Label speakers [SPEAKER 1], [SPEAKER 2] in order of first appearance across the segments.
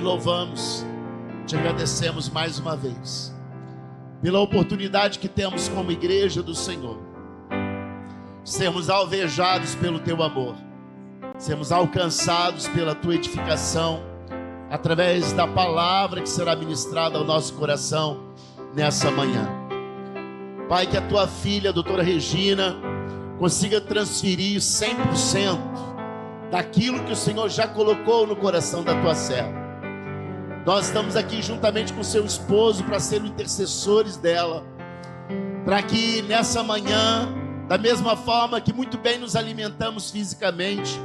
[SPEAKER 1] Louvamos, te agradecemos mais uma vez pela oportunidade que temos como igreja do Senhor, sermos alvejados pelo teu amor, sermos alcançados pela tua edificação, através da palavra que será ministrada ao nosso coração nessa manhã. Pai, que a tua filha, a doutora Regina, consiga transferir 100% daquilo que o Senhor já colocou no coração da tua serva. Nós estamos aqui juntamente com seu esposo para sermos intercessores dela, para que nessa manhã, da mesma forma que muito bem nos alimentamos fisicamente,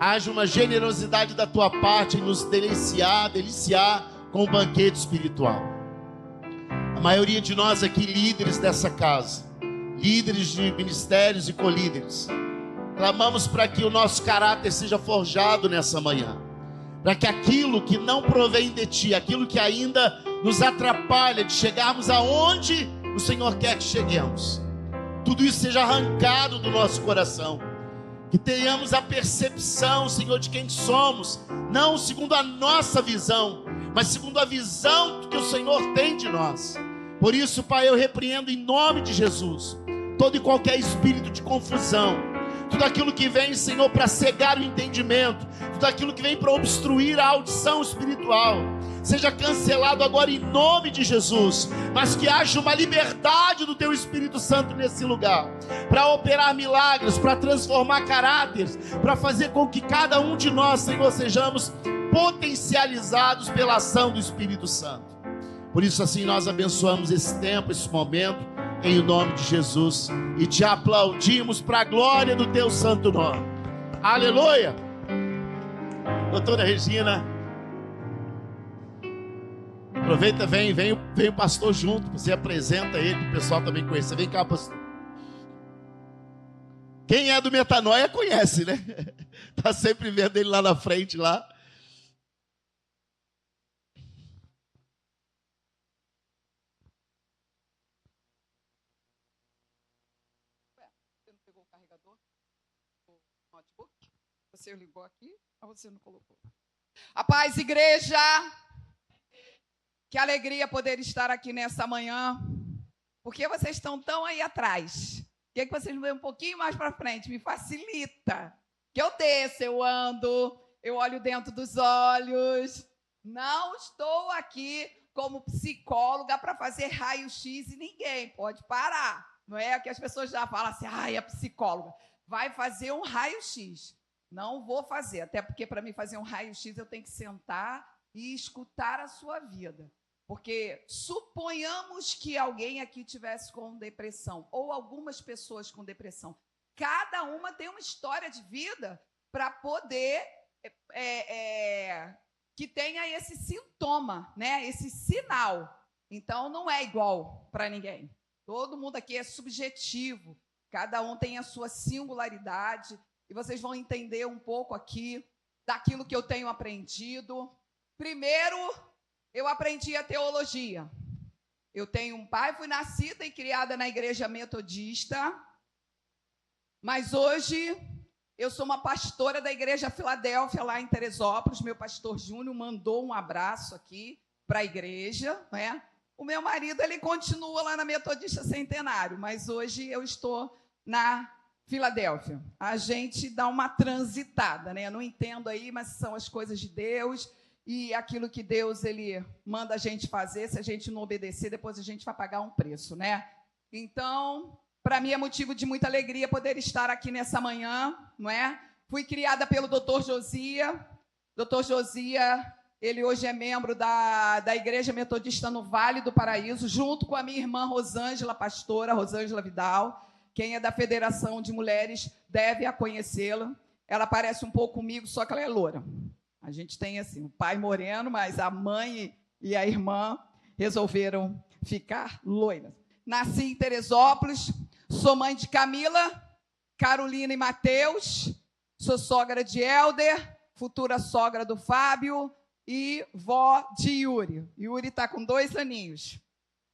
[SPEAKER 1] haja uma generosidade da tua parte em nos deliciar com o banquete espiritual. A maioria de nós aqui, líderes dessa casa, líderes de ministérios e colíderes, clamamos para que o nosso caráter seja forjado nessa manhã, para que aquilo que não provém de ti, aquilo que ainda nos atrapalha de chegarmos aonde o Senhor quer que cheguemos, tudo isso seja arrancado do nosso coração, que tenhamos a percepção, Senhor, de quem somos, não segundo a nossa visão, mas segundo a visão que o Senhor tem de nós. Por isso, Pai, eu repreendo em nome de Jesus todo e qualquer espírito de confusão, tudo aquilo que vem, Senhor, para cegar o entendimento, tudo aquilo que vem para obstruir a audição espiritual, seja cancelado agora em nome de Jesus, mas que haja uma liberdade do teu Espírito Santo nesse lugar, para operar milagres, para transformar caráteres, para fazer com que cada um de nós, Senhor, sejamos potencializados pela ação do Espírito Santo. Por isso assim nós abençoamos esse tempo, esse momento, em nome de Jesus, e te aplaudimos para a glória do teu santo nome. Aleluia. Doutora Regina, aproveita, vem o pastor junto, você apresenta ele para o pessoal também conhecer. Vem cá, pastor. Quem é do Metanoia conhece, né? Tá sempre vendo ele lá na frente lá.
[SPEAKER 2] Você ligou aqui, mas você não colocou. A paz, igreja! Que alegria poder estar aqui nessa manhã. Por que vocês estão tão aí atrás? Quer que vocês me veem um pouquinho mais para frente? Me facilita. Que eu desço, eu ando, eu olho dentro dos olhos. Não estou aqui como psicóloga para fazer raio-x e ninguém pode parar. Não é que as pessoas já falam assim, é psicóloga. Vai fazer um raio-x. Não vou fazer, até porque para mim fazer um raio-x eu tenho que sentar e escutar a sua vida. Porque suponhamos que alguém aqui tivesse com depressão, ou algumas pessoas com depressão. Cada uma tem uma história de vida para poder que tenha esse sintoma, né? Esse sinal. Então não é igual para ninguém. Todo mundo aqui é subjetivo, cada um tem a sua singularidade. E vocês vão entender um pouco aqui daquilo que eu tenho aprendido. Primeiro, eu aprendi a teologia. Eu tenho um pai, fui nascida e criada na igreja metodista, mas hoje eu sou uma pastora da igreja Filadélfia, lá em Teresópolis. Meu pastor Júnior mandou um abraço aqui para a igreja, né? O meu marido, ele continua lá na Metodista Centenário, mas hoje eu estou na Filadélfia. A gente dá uma transitada, né? Eu não entendo aí, mas são as coisas de Deus e aquilo que Deus ele manda a gente fazer. Se a gente não obedecer, depois a gente vai pagar um preço, né? Então, para mim é motivo de muita alegria poder estar aqui nessa manhã, não é? Fui criada pelo Dr. Josia. Dr. Josia, ele hoje é membro da Igreja Metodista no Vale do Paraíso, junto com a minha irmã Rosângela, pastora Rosângela Vidal. Quem é da Federação de Mulheres deve a conhecê-la. Ela parece um pouco comigo, só que ela é loura. A gente tem assim, o pai moreno, mas a mãe e a irmã resolveram ficar loiras. Nasci em Teresópolis, sou mãe de Camila, Carolina e Mateus, sou sogra de Helder, futura sogra do Fábio e vó de Yuri. Yuri está com 2 aninhos.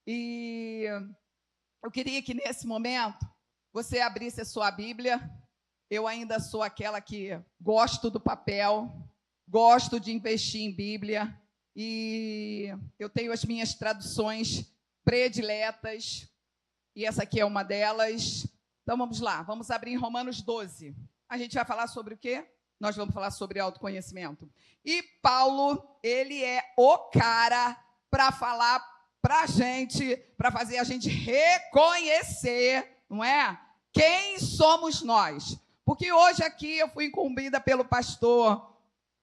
[SPEAKER 2] E eu queria que nesse momento você abrisse a sua Bíblia. Eu ainda sou aquela que gosto do papel, gosto de investir em Bíblia e eu tenho as minhas traduções prediletas e essa aqui é uma delas. Então vamos lá, vamos abrir em Romanos 12. A gente vai falar sobre o quê? Nós vamos falar sobre autoconhecimento. E Paulo, ele é o cara para falar para a gente, para fazer a gente reconhecer, não é? Quem somos nós. Porque hoje aqui eu fui incumbida pelo pastor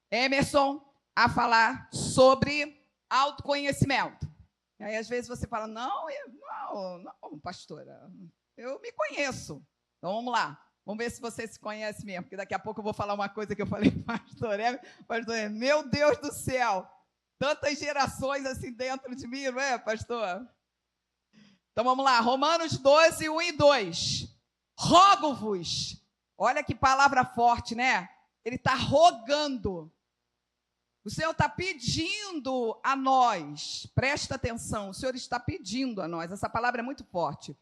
[SPEAKER 2] Emerson a falar sobre autoconhecimento. E aí, às vezes, você fala, não, pastora, eu me conheço. Então, vamos lá. Vamos ver se você se conhece mesmo, porque daqui a pouco eu vou falar uma coisa que eu falei para o pastor Emerson. Meu Deus do céu, tantas gerações assim dentro de mim, não é, pastor? Então, vamos lá. Romanos 12, 1 e 2. Rogo-vos. Olha que palavra forte, né? Ele está rogando. O Senhor está pedindo a nós, presta atenção, o Senhor está pedindo a nós, essa palavra é muito forte.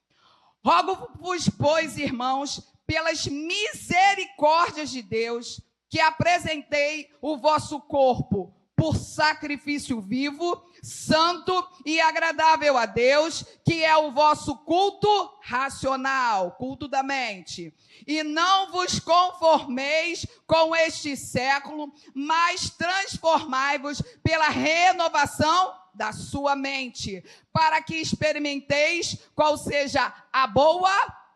[SPEAKER 2] Rogo-vos, pois, irmãos, pelas misericórdias de Deus, que apresentei o vosso corpo por sacrifício vivo, santo e agradável a Deus, que é o vosso culto racional, culto da mente. E não vos conformeis com este século, mas transformai-vos pela renovação da sua mente, para que experimenteis qual seja a boa,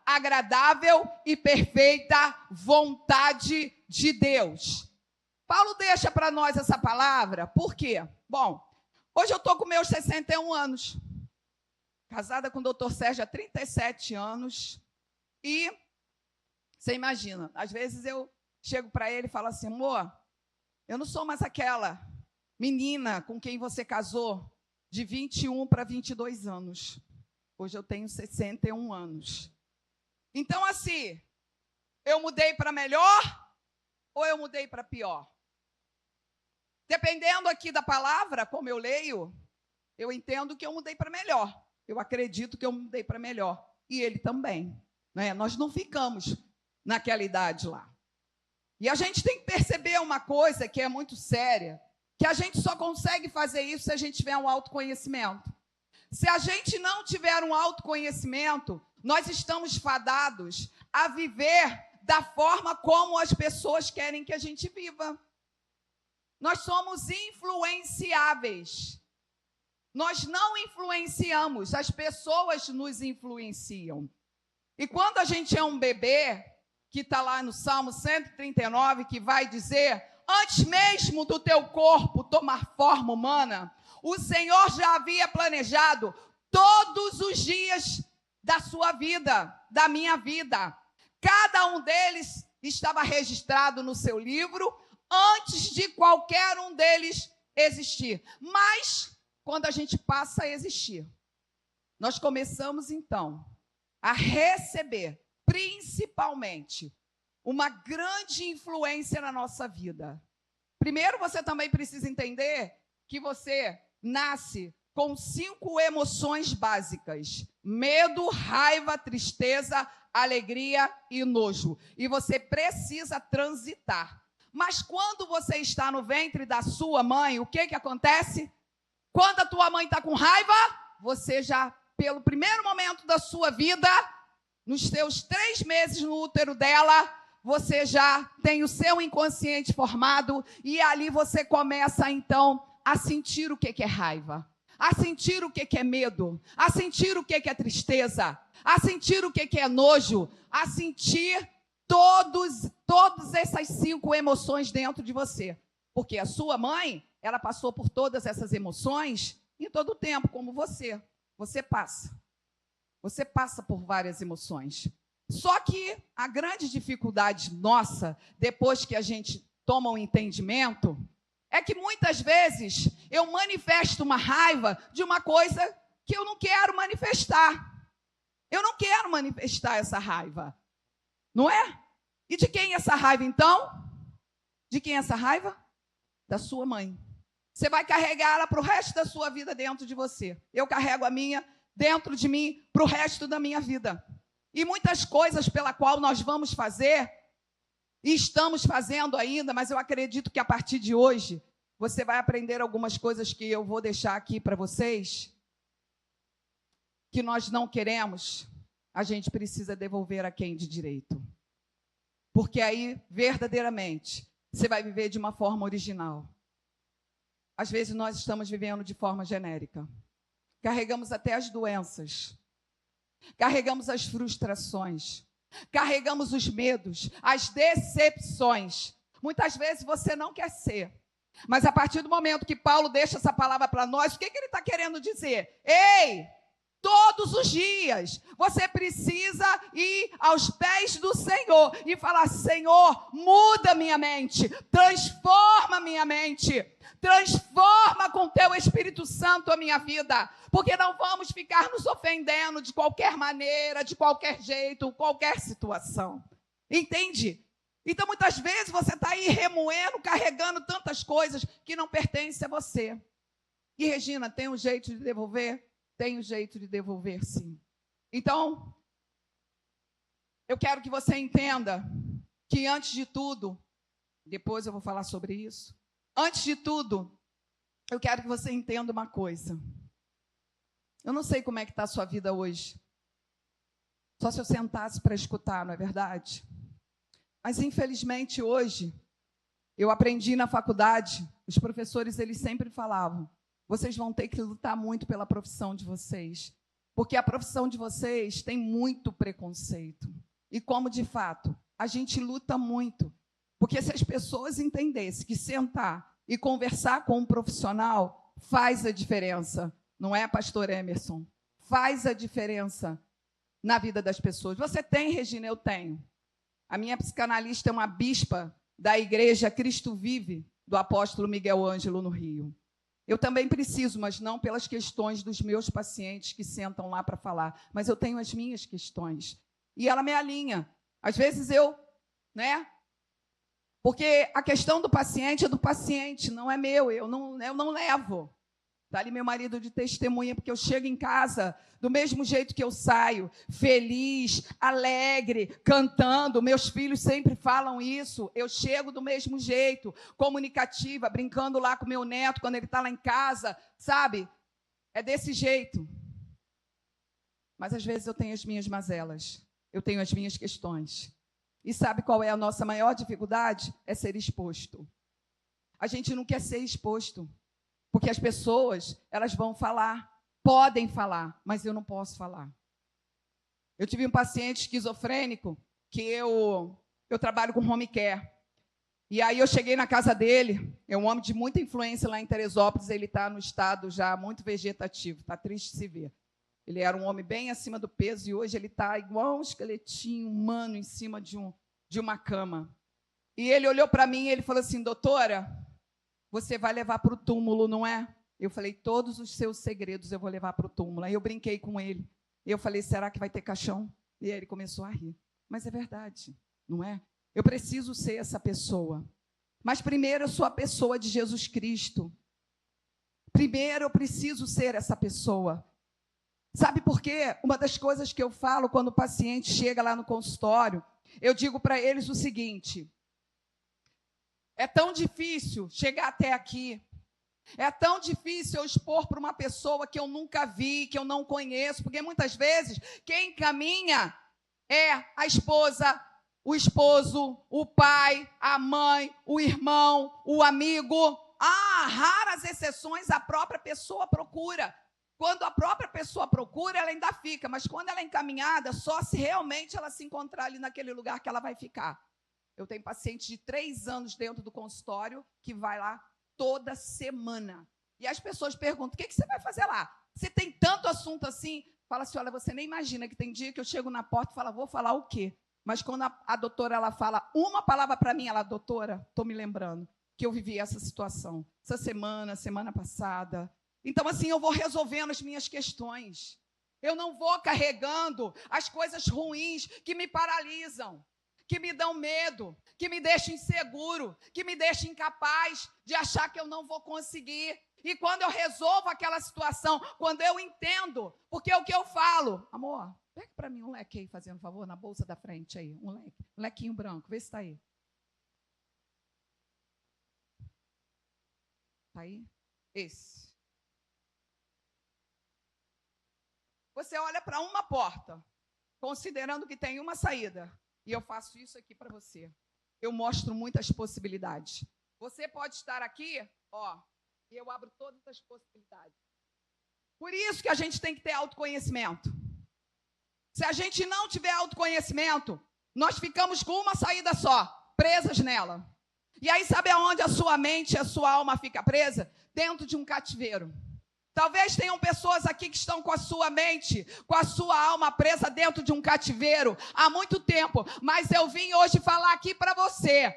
[SPEAKER 2] agradável e perfeita vontade de Deus. Paulo deixa para nós essa palavra, por quê? Bom, hoje eu estou com meus 61 anos, casada com o doutor Sérgio há 37 anos, e você imagina, às vezes eu chego para ele e falo assim, amor, eu não sou mais aquela menina com quem você casou de 21 para 22 anos. Hoje eu tenho 61 anos. Então, assim, eu mudei para melhor ou eu mudei para pior? Dependendo aqui da palavra, como eu leio, eu entendo que eu mudei para melhor. Eu acredito que eu mudei para melhor. E ele também. Né? Nós não ficamos naquela idade lá. E a gente tem que perceber uma coisa que é muito séria, que a gente só consegue fazer isso se a gente tiver um autoconhecimento. Se a gente não tiver um autoconhecimento, nós estamos fadados a viver da forma como as pessoas querem que a gente viva. Nós somos influenciáveis. Nós não influenciamos, as pessoas nos influenciam. E quando a gente é um bebê, que está lá no Salmo 139, que vai dizer, antes mesmo do teu corpo tomar forma humana, o Senhor já havia planejado todos os dias da sua vida, da minha vida. Cada um deles estava registrado no seu livro, antes de qualquer um deles existir. Mas, quando a gente passa a existir, nós começamos, então, a receber, principalmente, uma grande influência na nossa vida. Primeiro, você também precisa entender que você nasce com 5 emoções básicas: medo, raiva, tristeza, alegria e nojo. E você precisa transitar. Mas quando você está no ventre da sua mãe, o que acontece? Quando a tua mãe está com raiva, você já, pelo primeiro momento da sua vida, nos seus 3 meses no útero dela, você já tem o seu inconsciente formado e ali você começa, então, a sentir o que é raiva, a sentir o que é medo, a sentir o que é tristeza, a sentir o que é nojo, a sentir todas essas 5 emoções dentro de você. Porque a sua mãe, ela passou por todas essas emoções em todo o tempo, como você. Você passa. Você passa por várias emoções. Só que a grande dificuldade nossa, depois que a gente toma um entendimento, é que muitas vezes eu manifesto uma raiva de uma coisa que eu não quero manifestar. Eu não quero manifestar essa raiva. Não é? E de quem é essa raiva, então? De quem é essa raiva? Da sua mãe. Você vai carregar ela para o resto da sua vida dentro de você. Eu carrego a minha dentro de mim para o resto da minha vida. E muitas coisas pela qual nós vamos fazer, E estamos fazendo ainda, mas eu acredito que a partir de hoje, você vai aprender algumas coisas que eu vou deixar aqui para vocês, que nós não queremos, a gente precisa devolver a quem de direito. Porque aí, verdadeiramente, você vai viver de uma forma original. Às vezes nós estamos vivendo de forma genérica. Carregamos até as doenças. Carregamos as frustrações. Carregamos os medos, as decepções. Muitas vezes você não quer ser. Mas a partir do momento que Paulo deixa essa palavra para nós, o que ele está querendo dizer? Ei! Todos os dias, você precisa ir aos pés do Senhor e falar: Senhor, muda minha mente, transforma minha mente, transforma com teu Espírito Santo a minha vida, porque não vamos ficar nos ofendendo de qualquer maneira, de qualquer jeito, qualquer situação. Entende? Então, muitas vezes, você está aí remoendo, carregando tantas coisas que não pertencem a você. E, Regina, tem um jeito de devolver? Tem um jeito de devolver, sim. Então, eu quero que você entenda que, antes de tudo, depois eu vou falar sobre isso, antes de tudo, eu quero que você entenda uma coisa. Eu não sei como é que está a sua vida hoje. Só se eu sentasse para escutar, não é verdade? Mas, infelizmente, hoje, eu aprendi na faculdade, os professores, eles sempre falavam: vocês vão ter que lutar muito pela profissão de vocês, porque a profissão de vocês tem muito preconceito. E como, de fato, a gente luta muito, porque se as pessoas entendessem que sentar e conversar com um profissional faz a diferença, não é, pastor Emerson? Faz a diferença na vida das pessoas. Você tem, Regina? Eu tenho. A minha psicanalista é uma bispa da igreja Cristo Vive, do apóstolo Miguel Ângelo, no Rio. Eu também preciso, mas não pelas questões dos meus pacientes que sentam lá para falar, mas eu tenho as minhas questões. E ela me alinha. Às vezes porque a questão do paciente é do paciente, não é meu, eu não levo. Está ali meu marido de testemunha, porque eu chego em casa do mesmo jeito que eu saio, feliz, alegre, cantando. Meus filhos sempre falam isso. Eu chego do mesmo jeito, comunicativa, brincando lá com meu neto quando ele está lá em casa, sabe? É desse jeito. Mas às vezes eu tenho as minhas mazelas, eu tenho as minhas questões. E sabe qual é a nossa maior dificuldade? É ser exposto. A gente não quer ser exposto. Porque as pessoas, elas vão falar, podem falar, mas eu não posso falar. Eu tive um paciente esquizofrênico, que eu trabalho com home care. E aí eu cheguei na casa dele, é um homem de muita influência lá em Teresópolis, ele está no estado já muito vegetativo, está triste de se ver. Ele era um homem bem acima do peso e hoje ele está igual um esqueletinho humano em cima de uma cama. E ele olhou para mim e ele falou assim: doutora, você vai levar para o túmulo, não é? Eu falei: todos os seus segredos eu vou levar para o túmulo. Aí eu brinquei com ele. Eu falei: será que vai ter caixão? E aí ele começou a rir. Mas é verdade, não é? Eu preciso ser essa pessoa. Mas primeiro eu sou a pessoa de Jesus Cristo. Primeiro eu preciso ser essa pessoa. Sabe por quê? Uma das coisas que eu falo quando o paciente chega lá no consultório, eu digo para eles o seguinte: é tão difícil chegar até aqui. É tão difícil eu expor para uma pessoa que eu nunca vi, que eu não conheço, porque muitas vezes quem caminha é a esposa, o esposo, o pai, a mãe, o irmão, o amigo. Raras exceções a própria pessoa procura. Quando a própria pessoa procura, ela ainda fica, mas quando ela é encaminhada, só se realmente ela se encontrar ali naquele lugar que ela vai ficar. Eu tenho paciente de 3 anos dentro do consultório que vai lá toda semana. E as pessoas perguntam: o que você vai fazer lá? Você tem tanto assunto assim? Fala assim: olha, você nem imagina que tem dia que eu chego na porta e falo: vou falar o quê? Mas quando a doutora ela fala uma palavra para mim, ela: doutora, estou me lembrando que eu vivi essa situação, essa semana passada. Então, assim, eu vou resolvendo as minhas questões. Eu não vou carregando as coisas ruins que me paralisam, que me dão medo, que me deixam inseguro, que me deixam incapaz de achar que eu não vou conseguir. E quando eu resolvo aquela situação, quando eu entendo, porque é o que eu falo: amor, pega para mim um leque aí, fazendo favor, na bolsa da frente aí, um lequinho branco, vê se está aí. Tá aí? Esse. Você olha para uma porta, considerando que tem uma saída. E eu faço isso aqui para você. Eu mostro muitas possibilidades. Você pode estar aqui, ó, e eu abro todas as possibilidades. Por isso que a gente tem que ter autoconhecimento. Se a gente não tiver autoconhecimento, nós ficamos com uma saída só, presas nela. E aí, sabe aonde a sua mente e a sua alma fica presa? Dentro de um cativeiro. Talvez tenham pessoas aqui que estão com a sua mente, com a sua alma presa dentro de um cativeiro há muito tempo. Mas eu vim hoje falar aqui para você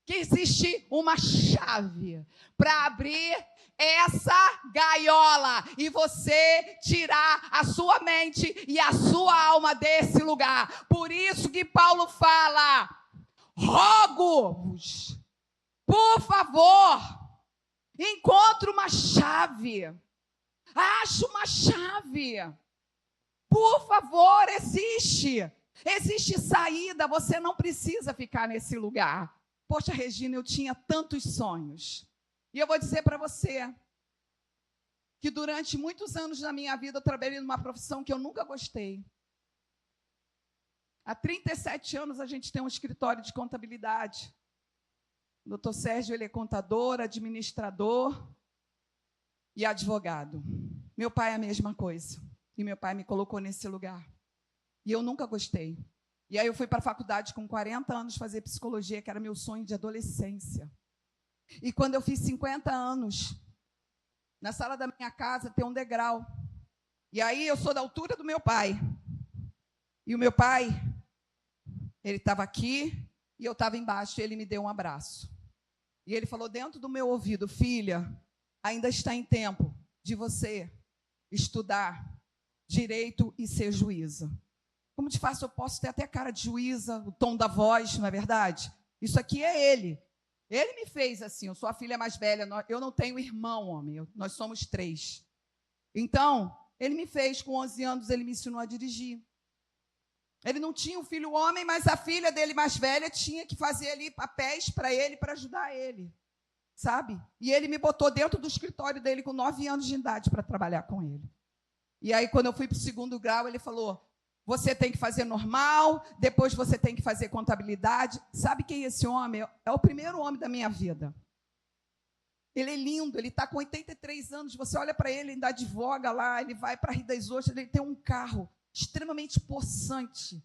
[SPEAKER 2] que existe uma chave para abrir essa gaiola e você tirar a sua mente e a sua alma desse lugar. Por isso que Paulo fala: rogo-vos, por favor, encontre uma chave. Ache uma chave. Por favor, existe. Existe saída, você não precisa ficar nesse lugar. Poxa, Regina, eu tinha tantos sonhos. E eu vou dizer para você que durante muitos anos da minha vida eu trabalhei numa profissão que eu nunca gostei. Há 37 anos a gente tem um escritório de contabilidade. O doutor Sérgio, ele é contador, administrador e advogado. Meu pai é a mesma coisa. E meu pai me colocou nesse lugar. E eu nunca gostei. E aí eu fui para a faculdade com 40 anos fazer psicologia, que era meu sonho de adolescência. E quando eu fiz 50 anos, na sala da minha casa tem um degrau. E aí eu sou da altura do meu pai. E o meu pai, ele estava aqui e eu estava embaixo. E ele me deu um abraço. E ele falou dentro do meu ouvido: filha, ainda está em tempo de você estudar direito e ser juíza. Como de fácil eu posso ter até cara de juíza, o tom da voz, não é verdade? Isso aqui é ele. Ele me fez assim, eu sou a filha mais velha, eu não tenho irmão, homem, nós somos 3. Então, ele me fez, com 11 anos, ele me ensinou a dirigir. Ele não tinha um filho homem, mas a filha dele mais velha tinha que fazer ali papéis para ele, para ajudar ele. Sabe? E ele me botou dentro do escritório dele com 9 anos de idade para trabalhar com ele. E aí, quando eu fui para o 2º grau, ele falou: você tem que fazer normal, depois você tem que fazer contabilidade. Sabe quem é esse homem? É o primeiro homem da minha vida. Ele é lindo, ele está com 83 anos. Você olha para ele, ainda advoga lá, ele vai para Rio das Ostras, ele tem um carro extremamente possante.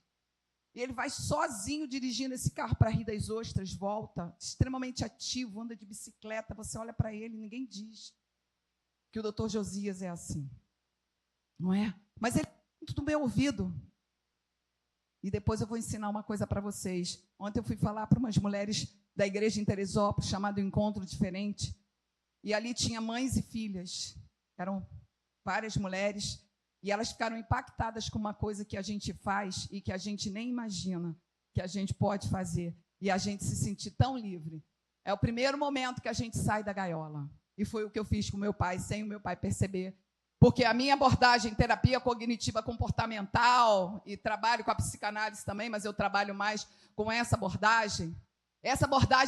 [SPEAKER 2] E ele vai sozinho dirigindo esse carro para Rio das Ostras, volta, extremamente ativo, anda de bicicleta. Você olha para ele, ninguém diz que o doutor Josias é assim. Não é? Mas ele é muito do meu ouvido. E depois eu vou ensinar uma coisa para vocês. Ontem eu fui falar para umas mulheres da igreja em Teresópolis, chamado Encontro Diferente. E ali tinha mães e filhas. Eram várias mulheres. E elas ficaram impactadas com uma coisa que a gente faz e que a gente nem imagina que a gente pode fazer. E a gente se sentir tão livre. É o primeiro momento que a gente sai da gaiola. E foi o que eu fiz com meu pai, sem o meu pai perceber. Porque a minha abordagem, terapia cognitiva comportamental, e trabalho com a psicanálise também, mas eu trabalho mais com essa abordagem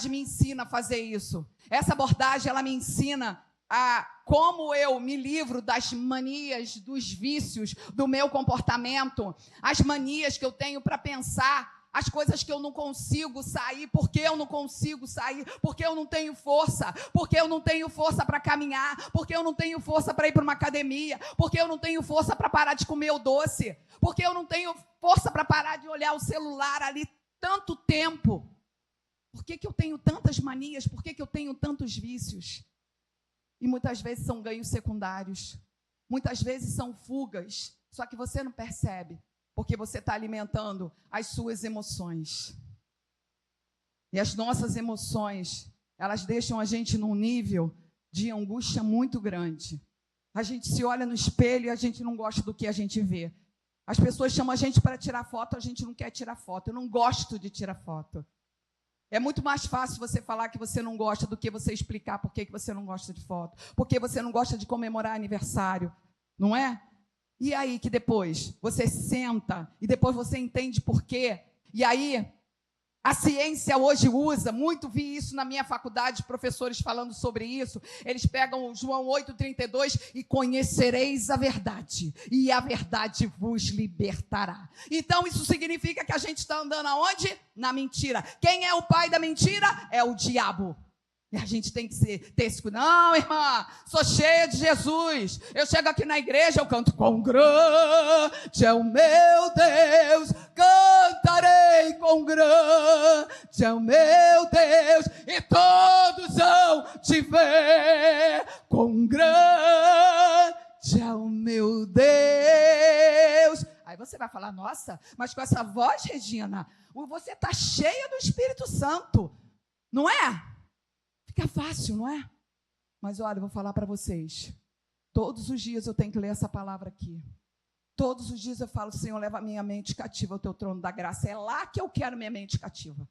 [SPEAKER 2] me ensina a fazer isso. Essa abordagem, ela me ensina a como eu me livro das manias, dos vícios do meu comportamento, as manias que eu tenho para pensar, as coisas que eu não consigo sair, porque eu não consigo sair, porque eu não tenho força, porque eu não tenho força para caminhar, porque eu não tenho força para ir para uma academia, porque eu não tenho força para parar de comer o doce, porque eu não tenho força para parar de olhar o celular ali tanto tempo. Por que eu tenho tantas manias? Por que eu tenho tantos vícios? E muitas vezes são ganhos secundários, muitas vezes são fugas, só que você não percebe, porque você está alimentando as suas emoções. E as nossas emoções, elas deixam a gente num nível de angústia muito grande. A gente se olha no espelho e a gente não gosta do que a gente vê. As pessoas chamam a gente para tirar foto, a gente não quer tirar foto. Eu não gosto de tirar foto. É muito mais fácil você falar que você não gosta do que você explicar por que você não gosta de foto. Por que você não gosta de comemorar aniversário, não é? E aí que depois você senta e depois você entende por quê. E aí A ciência hoje usa, muito vi isso na minha faculdade, professores falando sobre isso. Eles pegam João 8,32 e conhecereis a verdade, e a verdade vos libertará. Então isso significa que a gente está andando aonde? Na mentira. Quem é o pai da mentira? É o diabo. E a gente tem que ter esse cuidado. Não, irmã, sou cheia de Jesus. Eu chego aqui na igreja, eu canto com grande é o meu Deus. Cantarei com grande é o meu Deus. E todos vão te ver. Com grande é o meu Deus. Aí você vai falar, nossa, mas com essa voz, Regina, você está cheia do Espírito Santo. Não é? Fica fácil, não é? Mas olha, eu vou falar para vocês. Todos os dias eu tenho que ler essa palavra aqui. Todos os dias eu falo, Senhor, leva a minha mente cativa ao teu trono da graça. É lá que eu quero minha mente cativa.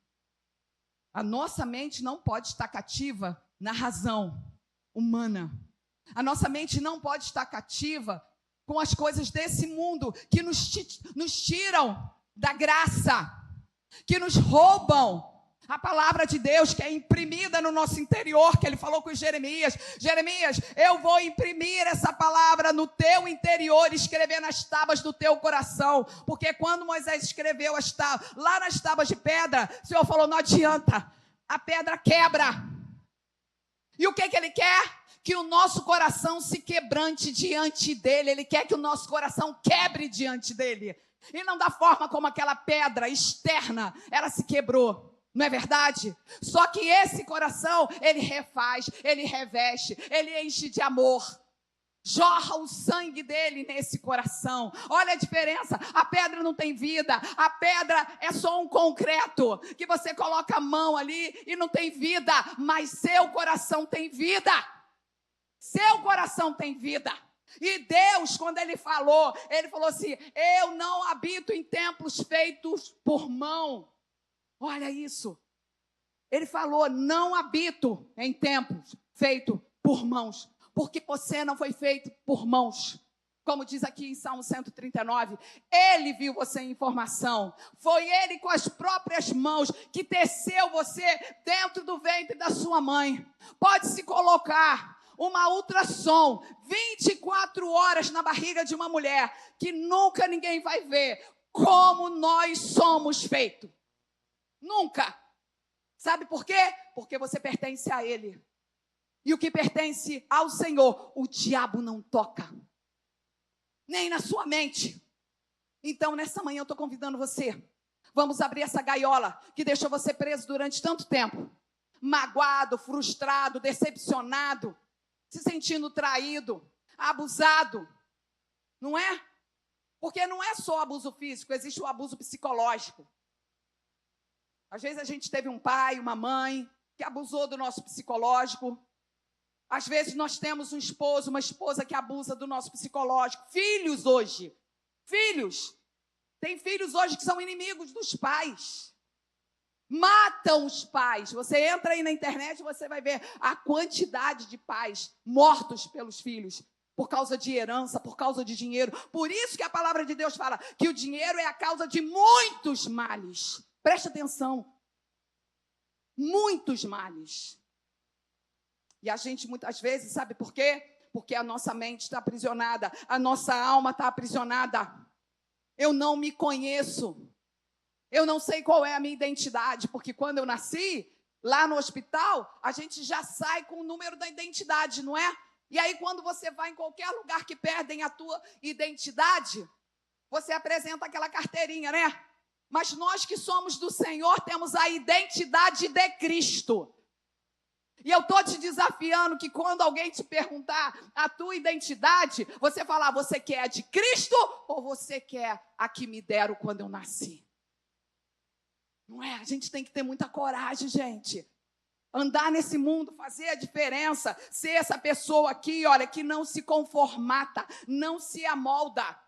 [SPEAKER 2] A nossa mente não pode estar cativa na razão humana. A nossa mente não pode estar cativa com as coisas desse mundo que nos tiram da graça, que nos roubam a palavra de Deus que é imprimida no nosso interior, que ele falou com Jeremias. Jeremias, eu vou imprimir essa palavra no teu interior, escrever nas tábuas do teu coração. Porque quando Moisés escreveu lá nas tábuas de pedra, o Senhor falou, não adianta, a pedra quebra. E o que ele quer? Que o nosso coração se quebrante diante dele. Ele quer que o nosso coração quebre diante dele. E não da forma como aquela pedra externa, ela se quebrou. Não é verdade? Só que esse coração, ele refaz, ele reveste, ele enche de amor. Jorra o sangue dele nesse coração. Olha a diferença, a pedra não tem vida, a pedra é só um concreto, que você coloca a mão ali e não tem vida, mas seu coração tem vida. Seu coração tem vida. E Deus, quando ele falou assim, eu não habito em templos feitos por mão. Olha isso. Ele falou, não habito em templos feitos por mãos, porque você não foi feito por mãos. Como diz aqui em Salmo 139, ele viu você em formação. Foi ele com as próprias mãos que teceu você dentro do ventre da sua mãe. Pode se colocar uma ultrassom 24 horas na barriga de uma mulher que nunca ninguém vai ver como nós somos feitos. Nunca. Sabe por quê? Porque você pertence a Ele. E o que pertence ao Senhor, o diabo não toca. Nem na sua mente. Então, nessa manhã, eu estou convidando você. Vamos abrir essa gaiola que deixou você preso durante tanto tempo. Magoado, frustrado, decepcionado, se sentindo traído, abusado. Não é? Porque não é só abuso físico, existe o abuso psicológico. Às vezes a gente teve um pai, uma mãe que abusou do nosso psicológico. Às vezes nós temos um esposo, uma esposa que abusa do nosso psicológico. Filhos hoje. Filhos. Tem filhos hoje que são inimigos dos pais. Matam os pais. Você entra aí na internet e você vai ver a quantidade de pais mortos pelos filhos. Por causa de herança, por causa de dinheiro. Por isso que a palavra de Deus fala que o dinheiro é a causa de muitos males. Preste atenção. Muitos males. E a gente muitas vezes, sabe por quê? Porque a nossa mente está aprisionada, a nossa alma está aprisionada. Eu não me conheço. Eu não sei qual é a minha identidade, porque quando eu nasci, lá no hospital, a gente já sai com o número da identidade, não é? E aí quando você vai em qualquer lugar que perdem a tua identidade, você apresenta aquela carteirinha, né? Mas nós que somos do Senhor temos a identidade de Cristo. E eu estou te desafiando que quando alguém te perguntar a tua identidade, você falar, você quer a de Cristo ou você quer a que me deram quando eu nasci? Não é? A gente tem que ter muita coragem, gente. Andar nesse mundo, fazer a diferença, ser essa pessoa aqui, olha, que não se conformata, não se amolda.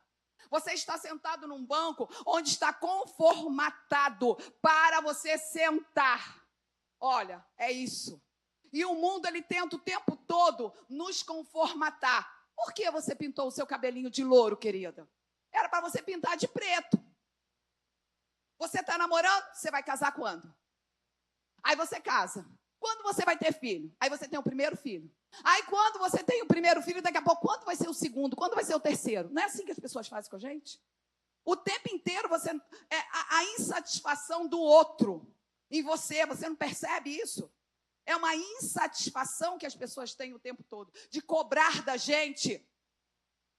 [SPEAKER 2] Você está sentado num banco onde está conformatado para você sentar. Olha, é isso. E o mundo, ele tenta o tempo todo nos conformatar. Por que você pintou o seu cabelinho de louro, querida? Era para você pintar de preto. Você está namorando, você vai casar quando? Aí você casa. Quando você vai ter filho? Aí você tem o primeiro filho. Aí quando você tem o primeiro filho, daqui a pouco, quando vai ser o segundo? Quando vai ser o terceiro? Não é assim que as pessoas fazem com a gente? O tempo inteiro a insatisfação do outro em você não percebe isso? É uma insatisfação que as pessoas têm o tempo todo, de cobrar da gente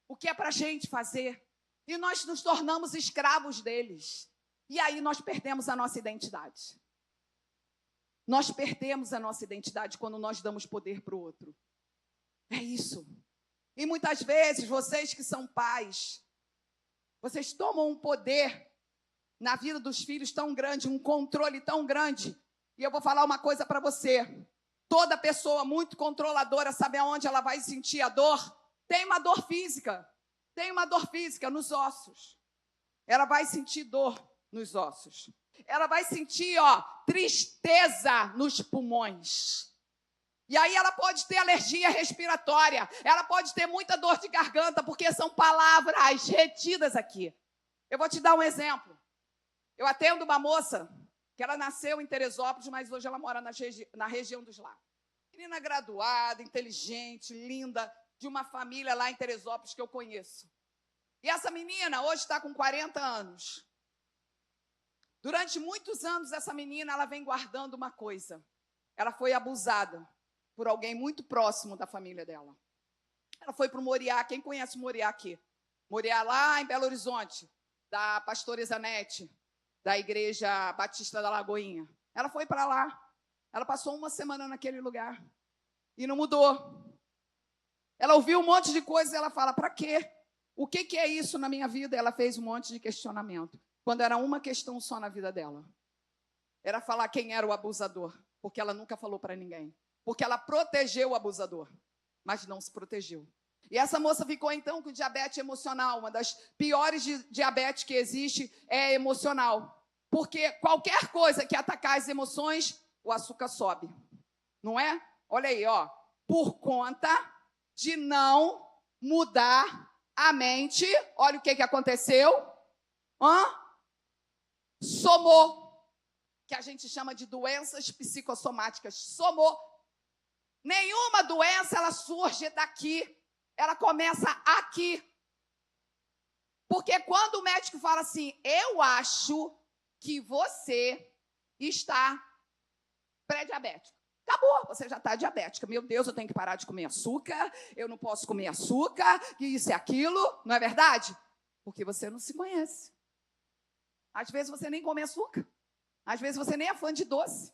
[SPEAKER 2] o que é para a gente fazer. E nós nos tornamos escravos deles. E aí nós perdemos a nossa identidade. Nós perdemos a nossa identidade quando nós damos poder para o outro. É isso. E muitas vezes, vocês que são pais, vocês tomam um poder na vida dos filhos tão grande, um controle tão grande. E eu vou falar uma coisa para você. Toda pessoa muito controladora, sabe aonde ela vai sentir a dor? Tem uma dor física. Tem uma dor física nos ossos. Ela vai sentir dor nos ossos. Ela vai sentir, tristeza nos pulmões. E aí ela pode ter alergia respiratória. Ela pode ter muita dor de garganta, porque são palavras retidas aqui. Eu vou te dar um exemplo. Eu atendo uma moça que ela nasceu em Teresópolis, mas hoje ela mora na região dos Lagos. Menina graduada, inteligente, linda, de uma família lá em Teresópolis que eu conheço. E essa menina hoje está com 40 anos. Durante muitos anos, essa menina ela vem guardando uma coisa. Ela foi abusada por alguém muito próximo da família dela. Ela foi para o Moriá. Quem conhece o Moriá aqui? Moriá lá em Belo Horizonte, da pastora Izanete, da Igreja Batista da Lagoinha. Ela foi para lá. Ela passou uma semana naquele lugar e não mudou. Ela ouviu um monte de coisas e ela fala, para quê? O que é isso na minha vida? Ela fez um monte de questionamento. Quando era uma questão só na vida dela. Era falar quem era o abusador. Porque ela nunca falou para ninguém. Porque ela protegeu o abusador. Mas não se protegeu. E essa moça ficou então com diabetes emocional. Uma das piores diabetes que existe é emocional. Porque qualquer coisa que atacar as emoções, o açúcar sobe. Não é? Olha aí, por conta de não mudar a mente. Olha o que aconteceu. Somou, que a gente chama de doenças psicossomáticas. Somou. Nenhuma doença, ela surge daqui. Ela começa aqui. Porque quando o médico fala assim, eu acho que você está pré-diabético. Acabou, você já está diabética. Meu Deus, eu tenho que parar de comer açúcar, eu não posso comer açúcar, que isso e aquilo. Não é verdade? Porque você não se conhece. Às vezes você nem come açúcar. Às vezes você nem é fã de doce.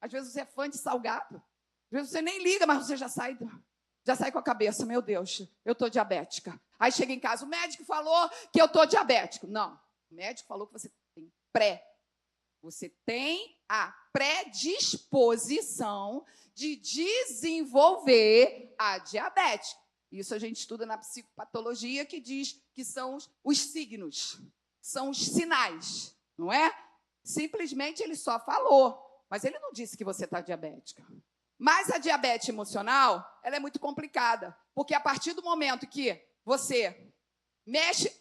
[SPEAKER 2] Às vezes você é fã de salgado. Às vezes você nem liga, mas você já sai com a cabeça. Meu Deus, eu estou diabética. Aí chega em casa, o médico falou que eu estou diabético. Não, o médico falou que você tem Você tem a predisposição de desenvolver a diabetes. Isso a gente estuda na psicopatologia, que diz que são os signos. São os sinais, não é? Simplesmente ele só falou, mas ele não disse que você está diabética. Mas a diabetes emocional, ela é muito complicada, porque a partir do momento que você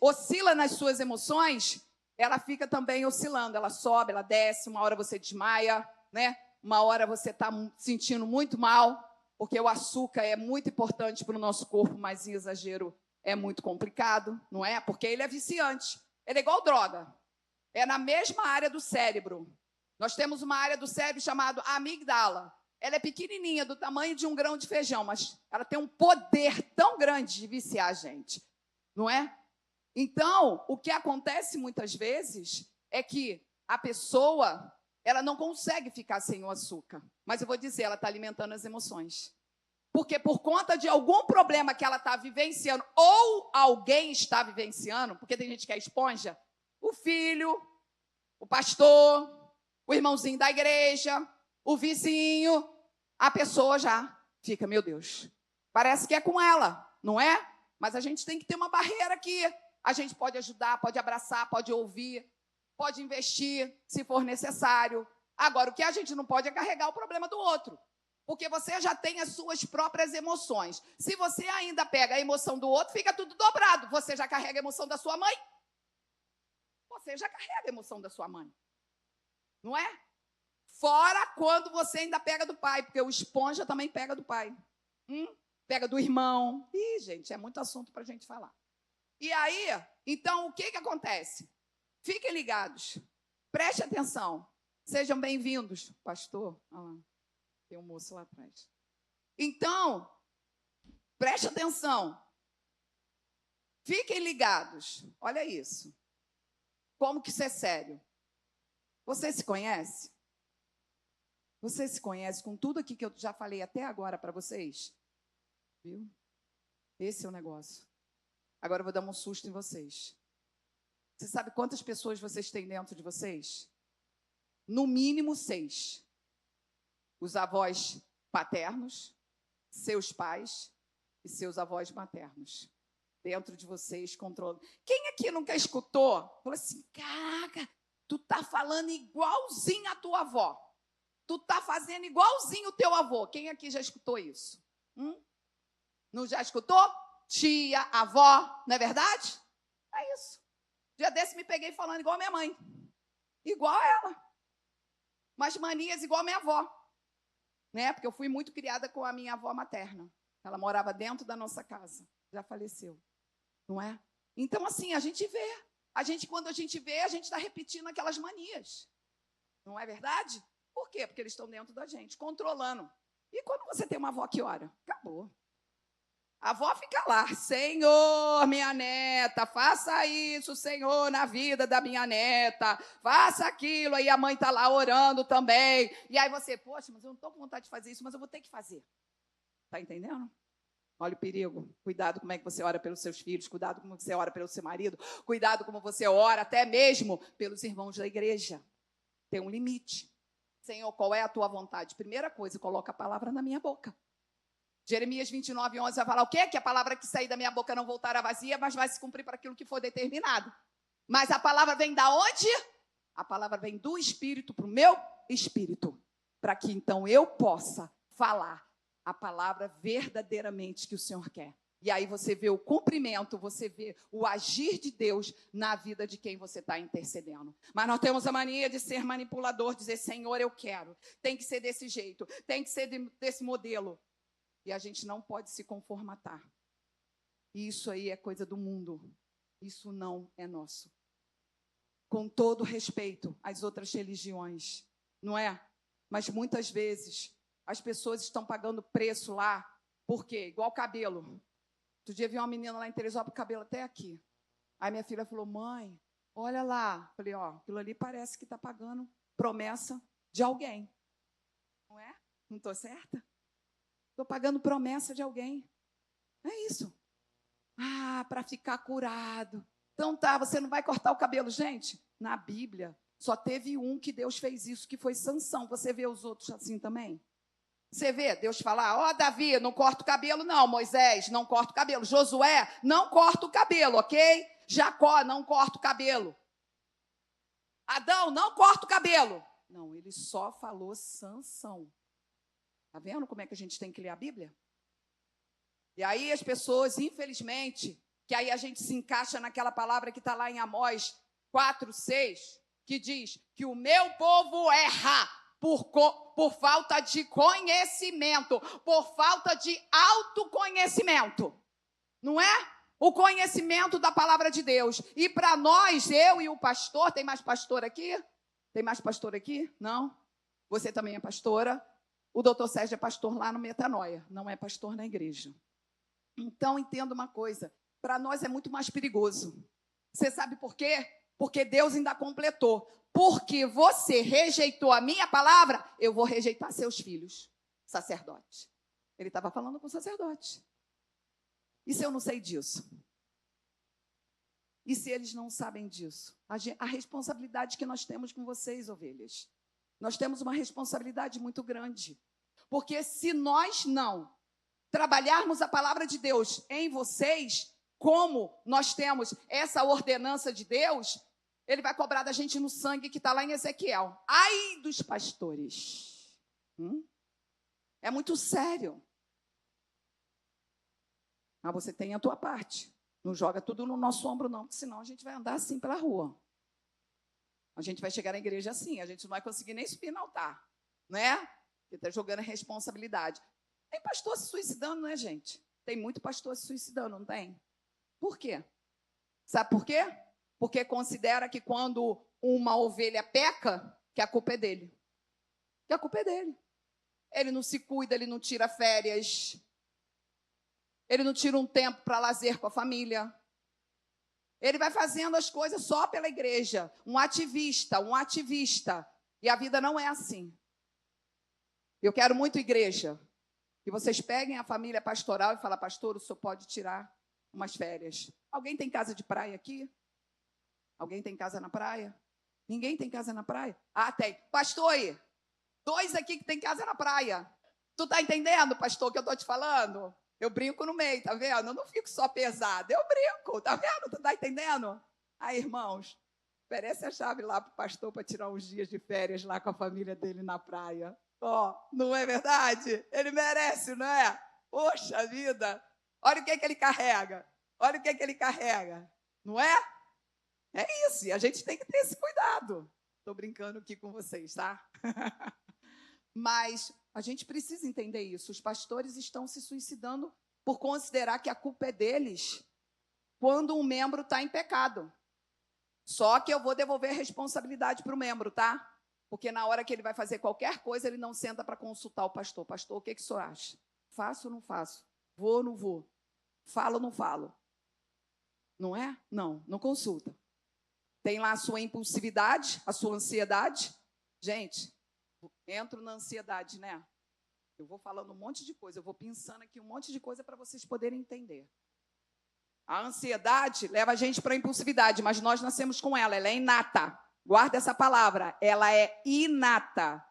[SPEAKER 2] oscila nas suas emoções, ela fica também oscilando, ela sobe, ela desce, uma hora você desmaia, né? Uma hora você está sentindo muito mal, porque o açúcar é muito importante para o nosso corpo, mas em exagero é muito complicado, não é? Porque ele é viciante. Ele é igual droga. É na mesma área do cérebro. Nós temos uma área do cérebro chamada amígdala. Ela é pequenininha, do tamanho de um grão de feijão, mas ela tem um poder tão grande de viciar a gente, não é? Então, o que acontece muitas vezes é que a pessoa, ela não consegue ficar sem o açúcar. Mas eu vou dizer, ela está alimentando as emoções. Porque por conta de algum problema que ela está vivenciando, ou alguém está vivenciando, porque tem gente que é esponja, o filho, o pastor, o irmãozinho da igreja, o vizinho, a pessoa já fica, meu Deus, parece que é com ela, não é? Mas a gente tem que ter uma barreira aqui. A gente pode ajudar, pode abraçar, pode ouvir, pode investir, se for necessário. Agora, o que a gente não pode é carregar o problema do outro. Porque você já tem as suas próprias emoções. Se você ainda pega a emoção do outro, fica tudo dobrado. Você já carrega a emoção da sua mãe? você já carrega a emoção da sua mãe. Não é? Fora quando você ainda pega do pai, porque o esponja também pega do pai. Pega do irmão. Ih, gente, é muito assunto para a gente falar. E aí, então, o que acontece? Fiquem ligados. Preste atenção. Sejam bem-vindos. Pastor, olha lá, tem um moço lá atrás. Então, preste atenção. Fiquem ligados. Olha isso. Como que isso é sério? Você se conhece? Você se conhece com tudo aqui que eu já falei até agora para vocês? Viu? Esse é o negócio. Agora eu vou dar um susto em vocês. Você sabe quantas pessoas vocês têm dentro de vocês? No mínimo 6. Os avós paternos, seus pais e seus avós maternos. Dentro de vocês, controlando. Quem aqui nunca escutou? Falou assim, caraca, tu tá falando igualzinho a tua avó. Tu tá fazendo igualzinho o teu avô. Quem aqui já escutou isso? Não já escutou? Tia, avó, não é verdade? É isso. Dia desse me peguei falando igual a minha mãe. Igual a ela. Mas manias igual a minha avó. Né? Porque eu fui muito criada com a minha avó materna. Ela morava dentro da nossa casa. Já faleceu. Não é? Então, assim, a gente vê. Quando a gente vê, a gente está repetindo aquelas manias. Não é verdade? Por quê? Porque eles estão dentro da gente, controlando. E quando você tem uma avó que ora? Acabou. A avó fica lá, Senhor, minha neta, faça isso, Senhor, na vida da minha neta, faça aquilo, aí a mãe está lá orando também, e aí você, poxa, mas eu não estou com vontade de fazer isso, mas eu vou ter que fazer. Está entendendo? Olha o perigo, cuidado como é que você ora pelos seus filhos, cuidado como você ora pelo seu marido, cuidado como você ora até mesmo pelos irmãos da igreja. Tem um limite. Senhor, qual é a tua vontade? Primeira coisa, coloca a palavra na minha boca. Jeremias 29:11 vai falar o quê? Que a palavra que sair da minha boca não voltará vazia, mas vai se cumprir para aquilo que for determinado. Mas a palavra vem da onde? A palavra vem do Espírito para o meu espírito. Para que então eu possa falar a palavra verdadeiramente que o Senhor quer. E aí você vê o cumprimento, você vê o agir de Deus na vida de quem você está intercedendo. Mas nós temos a mania de ser manipulador, dizer, Senhor, eu quero. Tem que ser desse jeito, tem que ser desse modelo. E a gente não pode se conformatar. E isso aí é coisa do mundo. Isso não é nosso. Com todo respeito às outras religiões, não é? Mas muitas vezes as pessoas estão pagando preço lá. Por quê? Igual cabelo. Outro dia vi uma menina lá em Teresópolis, cabelo até aqui. Aí minha filha falou, mãe, olha lá. Falei, ó, aquilo ali parece que está pagando promessa de alguém. Não é? Não estou certa? Estou pagando promessa de alguém. É isso. Ah, para ficar curado. Então tá, você não vai cortar o cabelo. Gente, na Bíblia, só teve um que Deus fez isso, que foi Sansão. Você vê os outros assim também? Você vê Deus falar, ó, Davi, não corta o cabelo não, Moisés, não corta o cabelo. Josué, não corta o cabelo, ok? Jacó, não corta o cabelo. Adão, não corta o cabelo. Não, ele só falou Sansão. Está vendo como é que a gente tem que ler a Bíblia? E aí as pessoas, infelizmente, que aí a gente se encaixa naquela palavra que está lá em Amós 4:6, que diz que o meu povo erra por falta de conhecimento, por falta de autoconhecimento. Não é? O conhecimento da palavra de Deus. E para nós, eu e o pastor, tem mais pastor aqui? Tem mais pastor aqui? Não? Você também é pastora? O doutor Sérgio é pastor lá no Metanoia, não é pastor na igreja. Então, entenda uma coisa, para nós é muito mais perigoso. Você sabe por quê? Porque Deus ainda completou. Porque você rejeitou a minha palavra, eu vou rejeitar seus filhos, sacerdotes. Ele estava falando com o sacerdote. E se eu não sei disso? E se eles não sabem disso? A responsabilidade que nós temos com vocês, ovelhas. Nós temos uma responsabilidade muito grande. Porque se nós não trabalharmos a palavra de Deus em vocês, como nós temos essa ordenança de Deus, ele vai cobrar da gente no sangue que está lá em Ezequiel. Ai dos pastores. É muito sério. Mas você tem a tua parte. Não joga tudo no nosso ombro, não, porque senão a gente vai andar assim pela rua. A gente vai chegar na igreja assim, a gente não vai conseguir nem subir no altar, né? Porque está jogando a responsabilidade. Tem pastor se suicidando, né, gente? Tem muito pastor se suicidando, não tem? Por quê? Sabe por quê? Porque considera que quando uma ovelha peca, que a culpa é dele. Que a culpa é dele. Ele não se cuida, ele não tira férias, ele não tira um tempo para lazer com a família. Ele vai fazendo as coisas só pela igreja. Um ativista. E a vida não é assim. Eu quero muito igreja. Que vocês peguem a família pastoral e falem, pastor, o senhor pode tirar umas férias. Alguém tem casa de praia aqui? Alguém tem casa na praia? Ninguém tem casa na praia? Ah, tem. Pastor, 2 aqui que tem casa na praia. Tu tá entendendo, pastor, o que eu tô te falando? Eu brinco no meio, tá vendo? Eu não fico só pesada, eu brinco, tá vendo? Tu tá entendendo? Aí, irmãos, oferece a chave lá pro pastor para tirar uns dias de férias lá com a família dele na praia. Ó, não é verdade? Ele merece, não é? Poxa vida! Olha o que ele carrega. Olha o que ele carrega. Não é? É isso, e a gente tem que ter esse cuidado. Estou brincando aqui com vocês, tá? Mas a gente precisa entender isso. Os pastores estão se suicidando por considerar que a culpa é deles quando um membro está em pecado. Só que eu vou devolver a responsabilidade para o membro, tá? Porque na hora que ele vai fazer qualquer coisa, ele não senta para consultar o pastor. Pastor, o que o senhor acha? Faço ou não faço? Vou ou não vou? Falo ou não falo? Não é? Não consulta. Tem lá a sua impulsividade, a sua ansiedade. Gente, entro na ansiedade, né? Eu vou falando um monte de coisa, eu vou pensando aqui um monte de coisa para vocês poderem entender. A ansiedade leva a gente para a impulsividade, mas nós nascemos com ela é inata. Guarda essa palavra, ela é inata.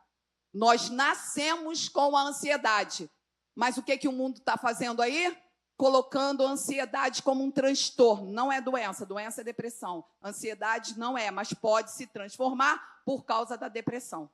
[SPEAKER 2] Nós nascemos com a ansiedade. Mas o que o mundo está fazendo aí? Colocando a ansiedade como um transtorno. Não é doença, doença é depressão. Ansiedade não é, mas pode se transformar por causa da depressão.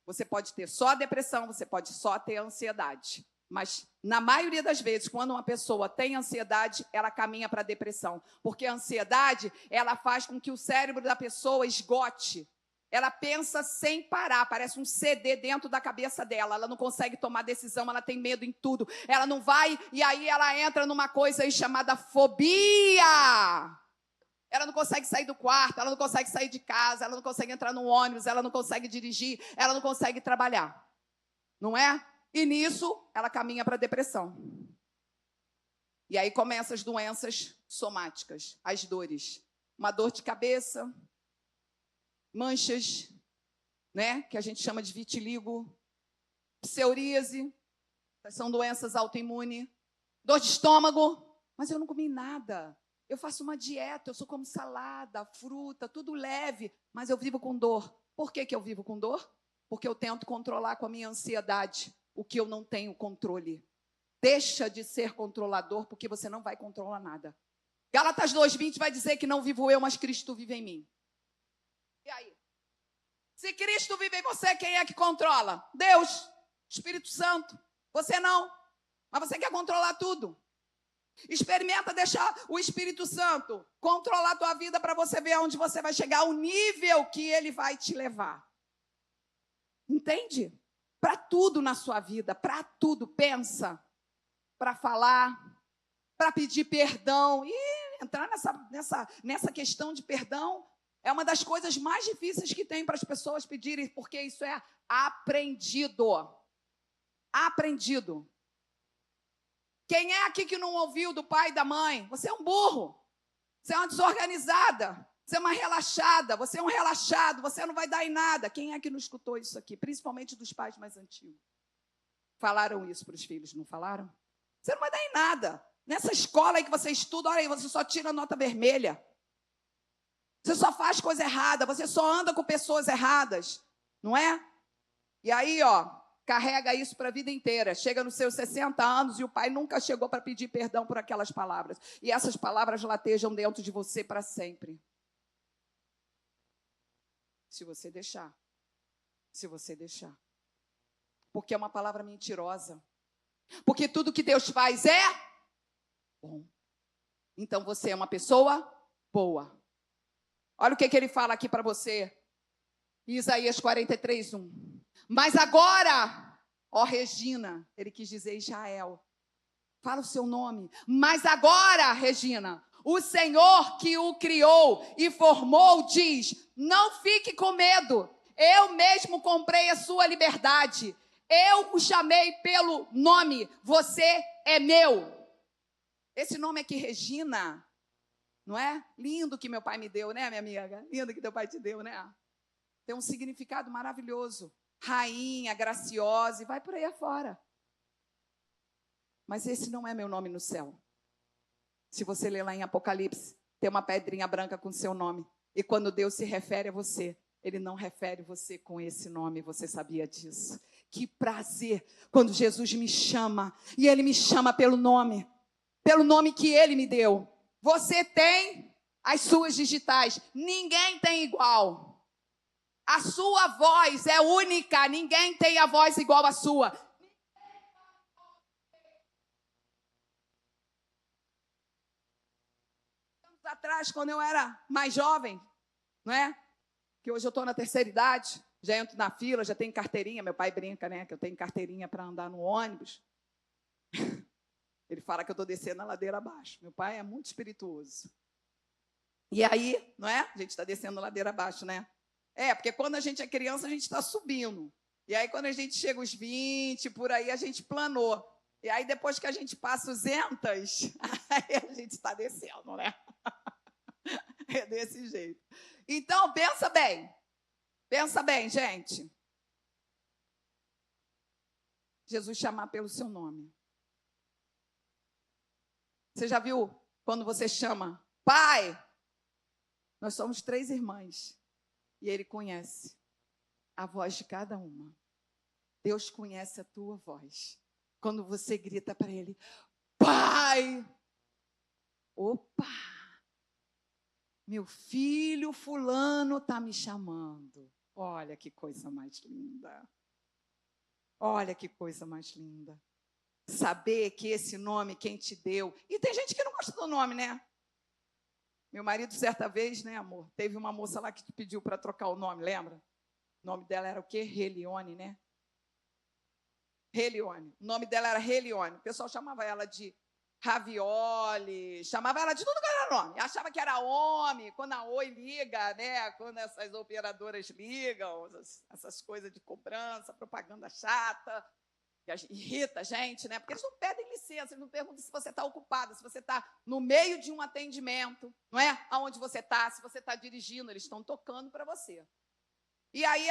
[SPEAKER 2] Você pode ter só a depressão, você pode só ter a ansiedade. Mas, na maioria das vezes, quando uma pessoa tem ansiedade, ela caminha para a depressão. Porque a ansiedade, ela faz com que o cérebro da pessoa esgote. Ela pensa sem parar, parece um CD dentro da cabeça dela. Ela não consegue tomar decisão, ela tem medo em tudo. Ela não vai, e aí ela entra numa coisa aí chamada fobia. Ela não consegue sair do quarto, ela não consegue sair de casa, ela não consegue entrar no ônibus, ela não consegue dirigir, ela não consegue trabalhar. Não é? E nisso, ela caminha para a depressão. E aí começam as doenças somáticas, as dores. Uma dor de cabeça, manchas, né, que a gente chama de vitiligo, psoríase, são doenças autoimunes, dor de estômago, mas eu não comi nada. Eu faço uma dieta, eu só como salada, fruta, tudo leve, mas eu vivo com dor. Por que eu vivo com dor? Porque eu tento controlar com a minha ansiedade o que eu não tenho controle. Deixa de ser controlador, porque você não vai controlar nada. Gálatas 2:20 vai dizer que não vivo eu, mas Cristo vive em mim. E aí? Se Cristo vive em você, quem é que controla? Deus, Espírito Santo. Você não, mas você quer controlar tudo. Experimenta deixar o Espírito Santo controlar a tua vida para você ver aonde você vai chegar, o nível que ele vai te levar. Entende? Para tudo na sua vida, para tudo, pensa. Para falar, para pedir perdão. E entrar nessa questão de perdão é uma das coisas mais difíceis que tem para as pessoas pedirem, porque isso é aprendido. Aprendido. Quem é aqui que não ouviu do pai e da mãe? Você é um burro. Você é uma desorganizada. Você é uma relaxada. Você é um relaxado. Você não vai dar em nada. Quem é que não escutou isso aqui? Principalmente dos pais mais antigos. Falaram isso para os filhos, não falaram? Você não vai dar em nada. Nessa escola aí que você estuda, olha aí, você só tira nota vermelha. Você só faz coisa errada. Você só anda com pessoas erradas. Não é? E aí, ó, carrega isso para a vida inteira. Chega nos seus 60 anos e o pai nunca chegou para pedir perdão por aquelas palavras. E essas palavras latejam dentro de você para sempre. Se você deixar. Se você deixar. Porque é uma palavra mentirosa. Porque tudo que Deus faz é bom. Então você é uma pessoa boa. Olha o que ele fala aqui para você. Isaías 43:1. Mas agora, ó Regina, ele quis dizer Israel, fala o seu nome. Mas agora, Regina, o Senhor que o criou e formou diz: não fique com medo, eu mesmo comprei a sua liberdade. Eu o chamei pelo nome, você é meu. Esse nome aqui, Regina, não é? Lindo que meu pai me deu, né, minha amiga? Lindo que teu pai te deu, né? Tem um significado maravilhoso. Rainha, graciosa, e vai por aí afora. Mas esse não é meu nome no céu. Se você ler lá em Apocalipse, tem uma pedrinha branca com seu nome. E quando Deus se refere a você, Ele não refere você com esse nome. Você sabia disso? Que prazer quando Jesus me chama. E Ele me chama pelo nome que Ele me deu. Você tem as suas digitais. Ninguém tem igual. A sua voz é única. Ninguém tem a voz igual à sua. Anos atrás, quando eu era mais jovem, não é? Que hoje eu estou na terceira idade, já entro na fila, já tenho carteirinha. Meu pai brinca, né? Que eu tenho carteirinha para andar no ônibus. Ele fala que eu estou descendo a ladeira abaixo. Meu pai é muito espirituoso. E aí, não é? A gente está descendo a ladeira abaixo, né? Porque quando a gente é criança, a gente está subindo. E aí, quando a gente chega aos 20, por aí, a gente planou. E aí, depois que a gente passa os 200, aí a gente está descendo, né? É desse jeito. Então, pensa bem. Pensa bem, gente. Jesus chamar pelo seu nome. Você já viu quando você chama Pai? Nós somos 3 irmãs. E Ele conhece a voz de cada uma. Deus conhece a tua voz. Quando você grita para Ele, Pai! Opa! Meu filho fulano está me chamando. Olha que coisa mais linda. Olha que coisa mais linda. Saber que esse nome quem te deu. E tem gente que não gosta do nome, né? Meu marido, certa vez, né, amor? Teve uma moça lá que te pediu para trocar o nome, lembra? O nome dela era o quê? Helione, né? Helione. O nome dela era Helione. O pessoal chamava ela de Ravioli, chamava ela de tudo que era nome. Achava que era homem, quando a Oi liga, né? Quando essas operadoras ligam, essas coisas de cobrança, propaganda chata, que irrita a gente, né? Porque eles não pedem licença, eles não perguntam se você está ocupado, se você está no meio de um atendimento, não é? Aonde você está, se você está dirigindo, eles estão tocando para você. E aí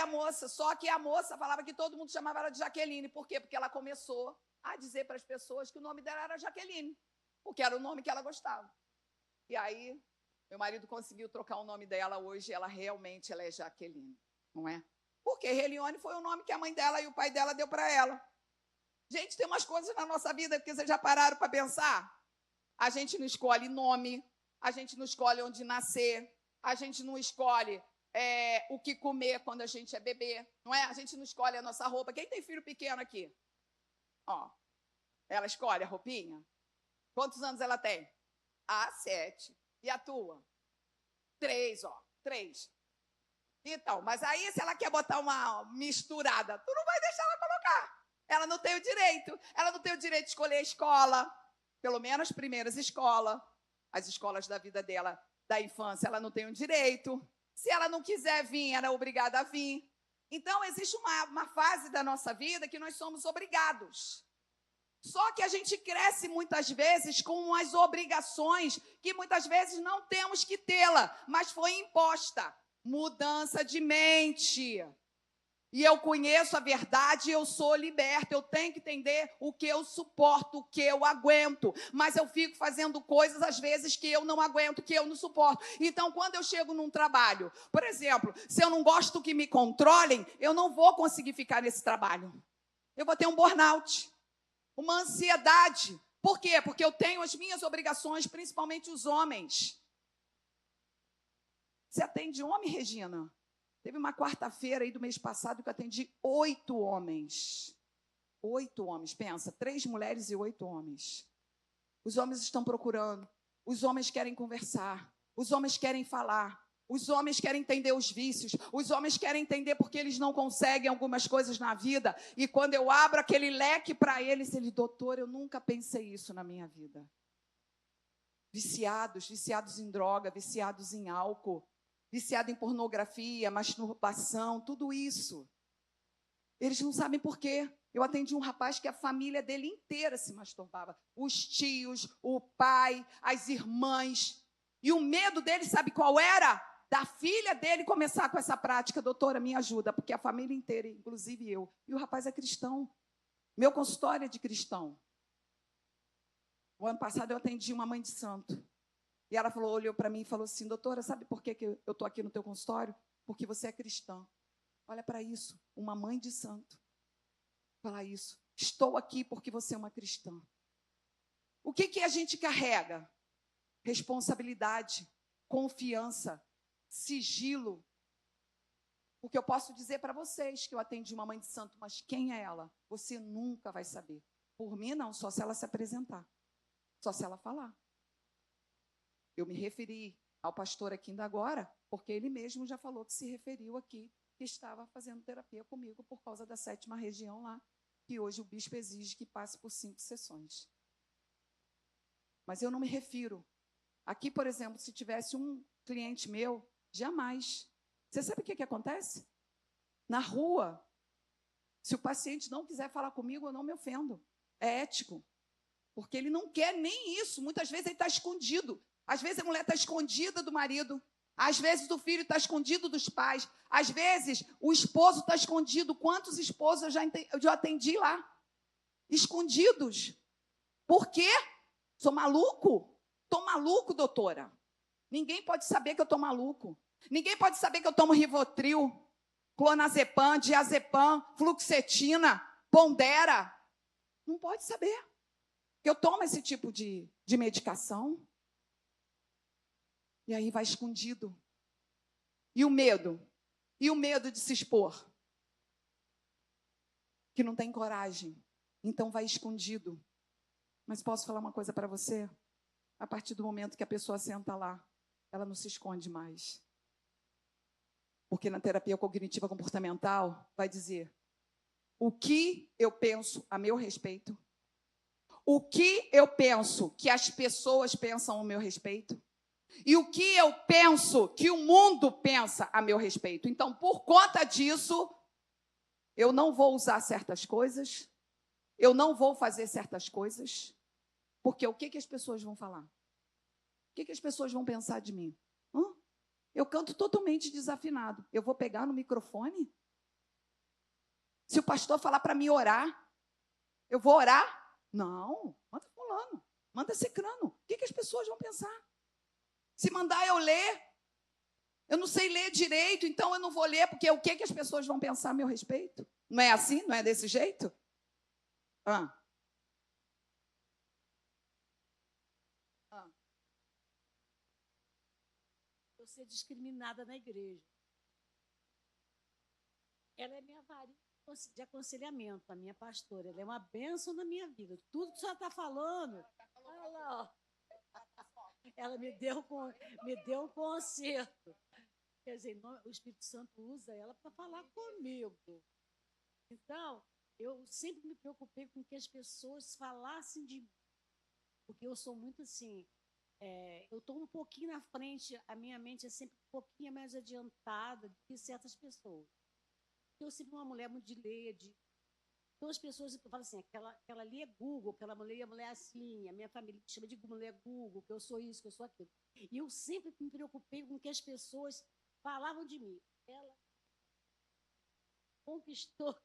[SPEAKER 2] só que a moça falava que todo mundo chamava ela de Jaqueline. Por quê? Porque ela começou a dizer para as pessoas que o nome dela era Jaqueline, porque era o nome que ela gostava. E aí, meu marido conseguiu trocar o nome dela. Hoje, ela é Jaqueline, não é? Porque Helione foi o nome que a mãe dela e o pai dela deu para ela. Gente, tem umas coisas na nossa vida que vocês já pararam para pensar? A gente não escolhe nome, a gente não escolhe onde nascer, a gente não escolhe o que comer quando a gente é bebê, não é? A gente não escolhe a nossa roupa. Quem tem filho pequeno aqui? Ó, ela escolhe a roupinha? Quantos anos ela tem? 7. E a tua? 3, ó. 3. Então, mas aí se ela quer botar uma misturada, tu não vai deixar ela colocar. Ela não tem o direito. Ela não tem o direito de escolher a escola. Pelo menos as primeiras escolas. As escolas da vida dela, da infância, ela não tem o direito. Se ela não quiser vir, ela é obrigada a vir. Então, existe uma fase da nossa vida que nós somos obrigados. Só que a gente cresce muitas vezes com umas obrigações que muitas vezes não temos que tê-la, mas foi imposta. Mudança de mente. E eu conheço a verdade, eu sou liberta, eu tenho que entender o que eu suporto, o que eu aguento. Mas eu fico fazendo coisas, às vezes, que eu não aguento, que eu não suporto. Então, quando eu chego num trabalho, por exemplo, se eu não gosto que me controlem, eu não vou conseguir ficar nesse trabalho. Eu vou ter um burnout, uma ansiedade. Por quê? Porque eu tenho as minhas obrigações, principalmente os homens. Você atende homem, Regina? Teve uma quarta-feira aí do mês passado que eu atendi 8 homens. 8 homens, pensa, 3 mulheres e 8 homens. Os homens estão procurando, os homens querem conversar, os homens querem falar. Os homens querem entender os vícios, os homens querem entender porque eles não conseguem algumas coisas na vida. E quando eu abro aquele leque para eles, doutor, eu nunca pensei isso na minha vida. Viciados em droga, viciados em álcool, viciados em pornografia, masturbação, tudo isso. Eles não sabem por quê. Eu atendi um rapaz que a família dele inteira se masturbava. Os tios, o pai, as irmãs. E o medo dele, sabe qual era? Da filha dele começar com essa prática. Doutora, me ajuda, porque a família inteira, inclusive eu. E o rapaz é cristão. Meu consultório é de cristão. O ano passado eu atendi uma mãe de santo. E ela olhou para mim e falou assim, doutora, sabe por que eu estou aqui no teu consultório? Porque você é cristã. Olha para isso, uma mãe de santo. Falar isso. Estou aqui porque você é uma cristã. O que a gente carrega? Responsabilidade, confiança, sigilo. Porque eu posso dizer para vocês que eu atendi uma mãe de santo, mas quem é ela? Você nunca vai saber. Por mim, não, só se ela se apresentar. Só se ela falar. Eu me referi ao pastor aqui ainda agora, porque ele mesmo já falou que se referiu aqui, que estava fazendo terapia comigo por causa da 7ª região lá, que hoje o bispo exige que passe por 5 sessões. Mas eu não me refiro. Aqui, por exemplo, se tivesse um cliente meu, jamais. Você sabe o que acontece? Na rua, se o paciente não quiser falar comigo, eu não me ofendo. É ético. Porque ele não quer nem isso. Muitas vezes ele está escondido. Às vezes a mulher está escondida do marido. Às vezes o filho está escondido dos pais. Às vezes o esposo está escondido. Quantos esposos eu já atendi lá? Escondidos. Por quê? Sou maluco? Estou maluco, doutora. Ninguém pode saber que eu estou maluco. Ninguém pode saber que eu tomo Rivotril, clonazepam, diazepam, fluoxetina, Pondera. Não pode saber que eu tomo esse tipo de medicação. E aí vai escondido. E o medo? E o medo de se expor? Que não tem coragem. Então vai escondido. Mas posso falar uma coisa para você? A partir do momento que a pessoa senta lá, ela não se esconde mais. Porque na terapia cognitiva comportamental vai dizer o que eu penso a meu respeito, o que eu penso que as pessoas pensam a meu respeito, e o que eu penso que o mundo pensa a meu respeito. Então, por conta disso, eu não vou usar certas coisas, eu não vou fazer certas coisas, porque o que as pessoas vão falar? O que as pessoas vão pensar de mim? Eu canto totalmente desafinado. Eu vou pegar no microfone? Se o pastor falar para mim orar, eu vou orar? Não, manda fulano, manda cicrano. O que as pessoas vão pensar? Se mandar eu ler, eu não sei ler direito, então eu não vou ler, porque o que as pessoas vão pensar a meu respeito? Não é assim? Não é desse jeito?
[SPEAKER 3] Eu ser discriminada na igreja. Ela é minha varinha de aconselhamento, a minha pastora. Ela é uma bênção na minha vida. Tudo que a senhora está falando, olha lá, ó. Ela me deu um conselho. Quer dizer, o Espírito Santo usa ela para falar comigo. Então, eu sempre me preocupei com que as pessoas falassem de mim. Porque eu sou muito assim, eu estou um pouquinho na frente, a minha mente é sempre um pouquinho mais adiantada do que certas pessoas. Eu sempre fui uma mulher muito de ler, então as pessoas falam assim, aquela ali é Google, aquela mulher é assim, a minha família me chama de mulher Google, que eu sou isso, que eu sou aquilo. E eu sempre me preocupei com o que as pessoas falavam de mim. Ela conquistou,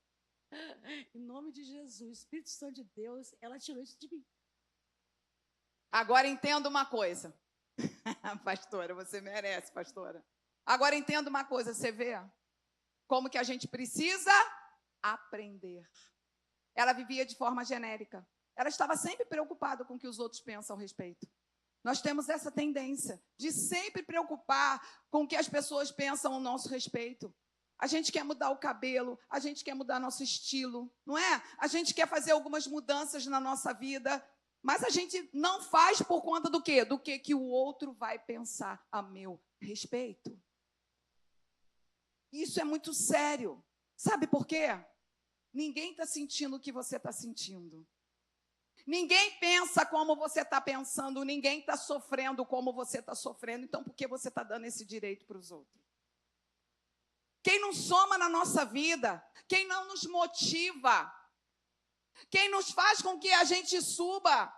[SPEAKER 3] em nome de Jesus, Espírito Santo de Deus, ela tirou isso de mim.
[SPEAKER 2] Agora entenda uma coisa. Pastora, você merece, pastora. Agora entenda uma coisa, você vê como que a gente precisa aprender. Ela vivia de forma genérica. Ela estava sempre preocupada com o que os outros pensam a respeito. Nós temos essa tendência de sempre preocupar com o que as pessoas pensam ao nosso respeito. A gente quer mudar o cabelo, a gente quer mudar nosso estilo, não é? A gente quer fazer algumas mudanças na nossa vida, mas a gente não faz por conta do quê? Do que o outro vai pensar a meu respeito. Isso é muito sério. Sabe por quê? Ninguém está sentindo o que você está sentindo. Ninguém pensa como você está pensando. Ninguém está sofrendo como você está sofrendo. Então, por que você está dando esse direito para os outros? Quem não soma na nossa vida, quem não nos motiva, quem nos faz com que a gente suba.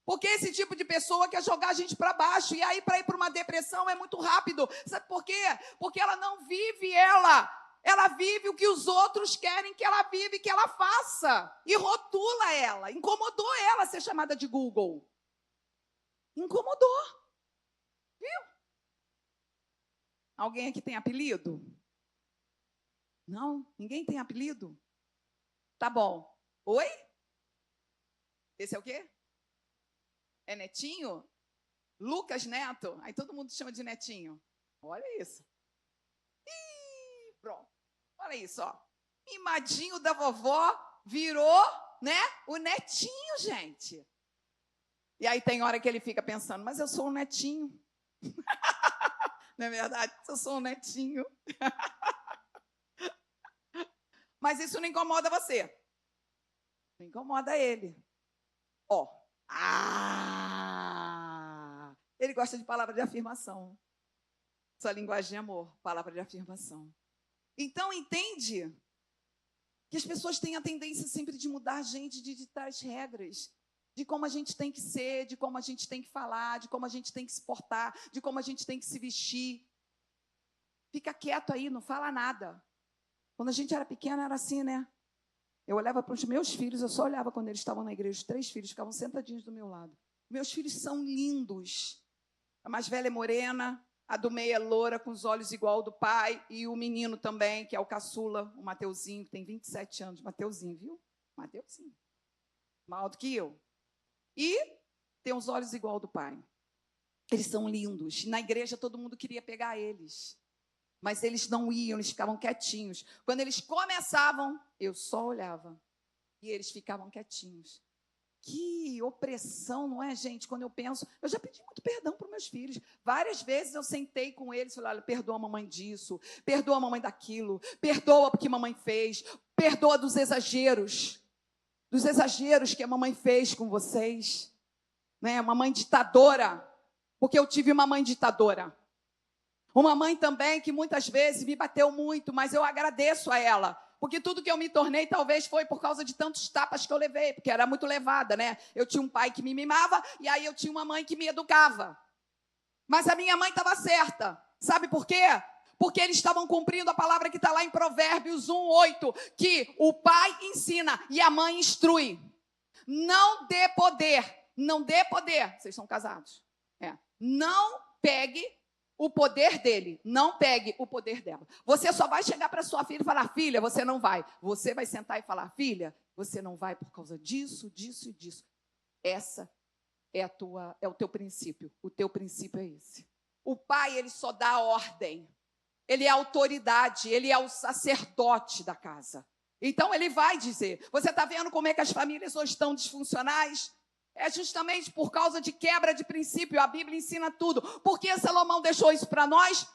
[SPEAKER 2] Porque esse tipo de pessoa quer jogar a gente para baixo. E aí, para ir para uma depressão, é muito rápido. Sabe por quê? Porque ela não vive Ela vive o que os outros querem que ela vive, que ela faça. E rotula ela. Incomodou ela ser chamada de Google. Incomodou. Viu? Alguém aqui tem apelido? Não? Ninguém tem apelido? Tá bom. Oi? Esse é o quê? É Netinho? Lucas Neto? Aí todo mundo chama de Netinho. Olha isso. Ih, pronto. Olha isso, ó. Mimadinho da vovó virou, né? O netinho, gente. E aí tem hora que ele fica pensando, mas eu sou um netinho. Não é verdade? Eu sou um netinho. Mas isso não incomoda você. Não incomoda ele. Ó. Ele gosta de palavra de afirmação. Sua linguagem de amor, palavra de afirmação. Então, entende que as pessoas têm a tendência sempre de mudar a gente, de ditar as regras, de como a gente tem que ser, de como a gente tem que falar, de como a gente tem que se portar, de como a gente tem que se vestir. Fica quieto aí, não fala nada. Quando a gente era pequena, era assim, né? Eu olhava para os meus filhos, eu só olhava quando eles estavam na igreja, os 3 filhos ficavam sentadinhos do meu lado. Meus filhos são lindos. A mais velha é morena, a do meio é loura, com os olhos igual ao do pai, e o menino também, que é o caçula, o Mateuzinho, que tem 27 anos. Mateuzinho, viu? Mateuzinho. Mais alto que eu. E tem os olhos igual ao do pai. Eles são lindos. Na igreja, todo mundo queria pegar eles. Mas eles não iam, eles ficavam quietinhos. Quando eles começavam, eu só olhava. E eles ficavam quietinhos. Que opressão, não é, gente? Quando eu penso, eu já pedi muito perdão para os meus filhos. Várias vezes eu sentei com eles e falei, olha, perdoa a mamãe disso, perdoa a mamãe daquilo, perdoa porque a mamãe fez, perdoa dos exageros que a mamãe fez com vocês. Né? Uma mãe ditadora, porque eu tive uma mãe ditadora. Uma mãe também que muitas vezes me bateu muito, mas eu agradeço a ela. Porque tudo que eu me tornei talvez foi por causa de tantos tapas que eu levei, porque era muito levada, né? Eu tinha um pai que me mimava e aí eu tinha uma mãe que me educava. Mas a minha mãe estava certa. Sabe por quê? Porque eles estavam cumprindo a palavra que está lá em Provérbios 1:8, que o pai ensina e a mãe instrui. Não dê poder. Não dê poder. Vocês são casados. Não pegue o poder dele, não pegue o poder dela. Você só vai chegar para sua filha e falar, filha, você não vai. Você vai sentar e falar, filha, você não vai por causa disso, disso e disso. Essa é o teu princípio. O teu princípio é esse. O pai, ele só dá ordem. Ele é a autoridade, ele é o sacerdote da casa. Então, ele vai dizer, você está vendo como é que as famílias hoje estão disfuncionais? É justamente por causa de quebra de princípio. A Bíblia ensina tudo. Por que Salomão deixou isso para nós?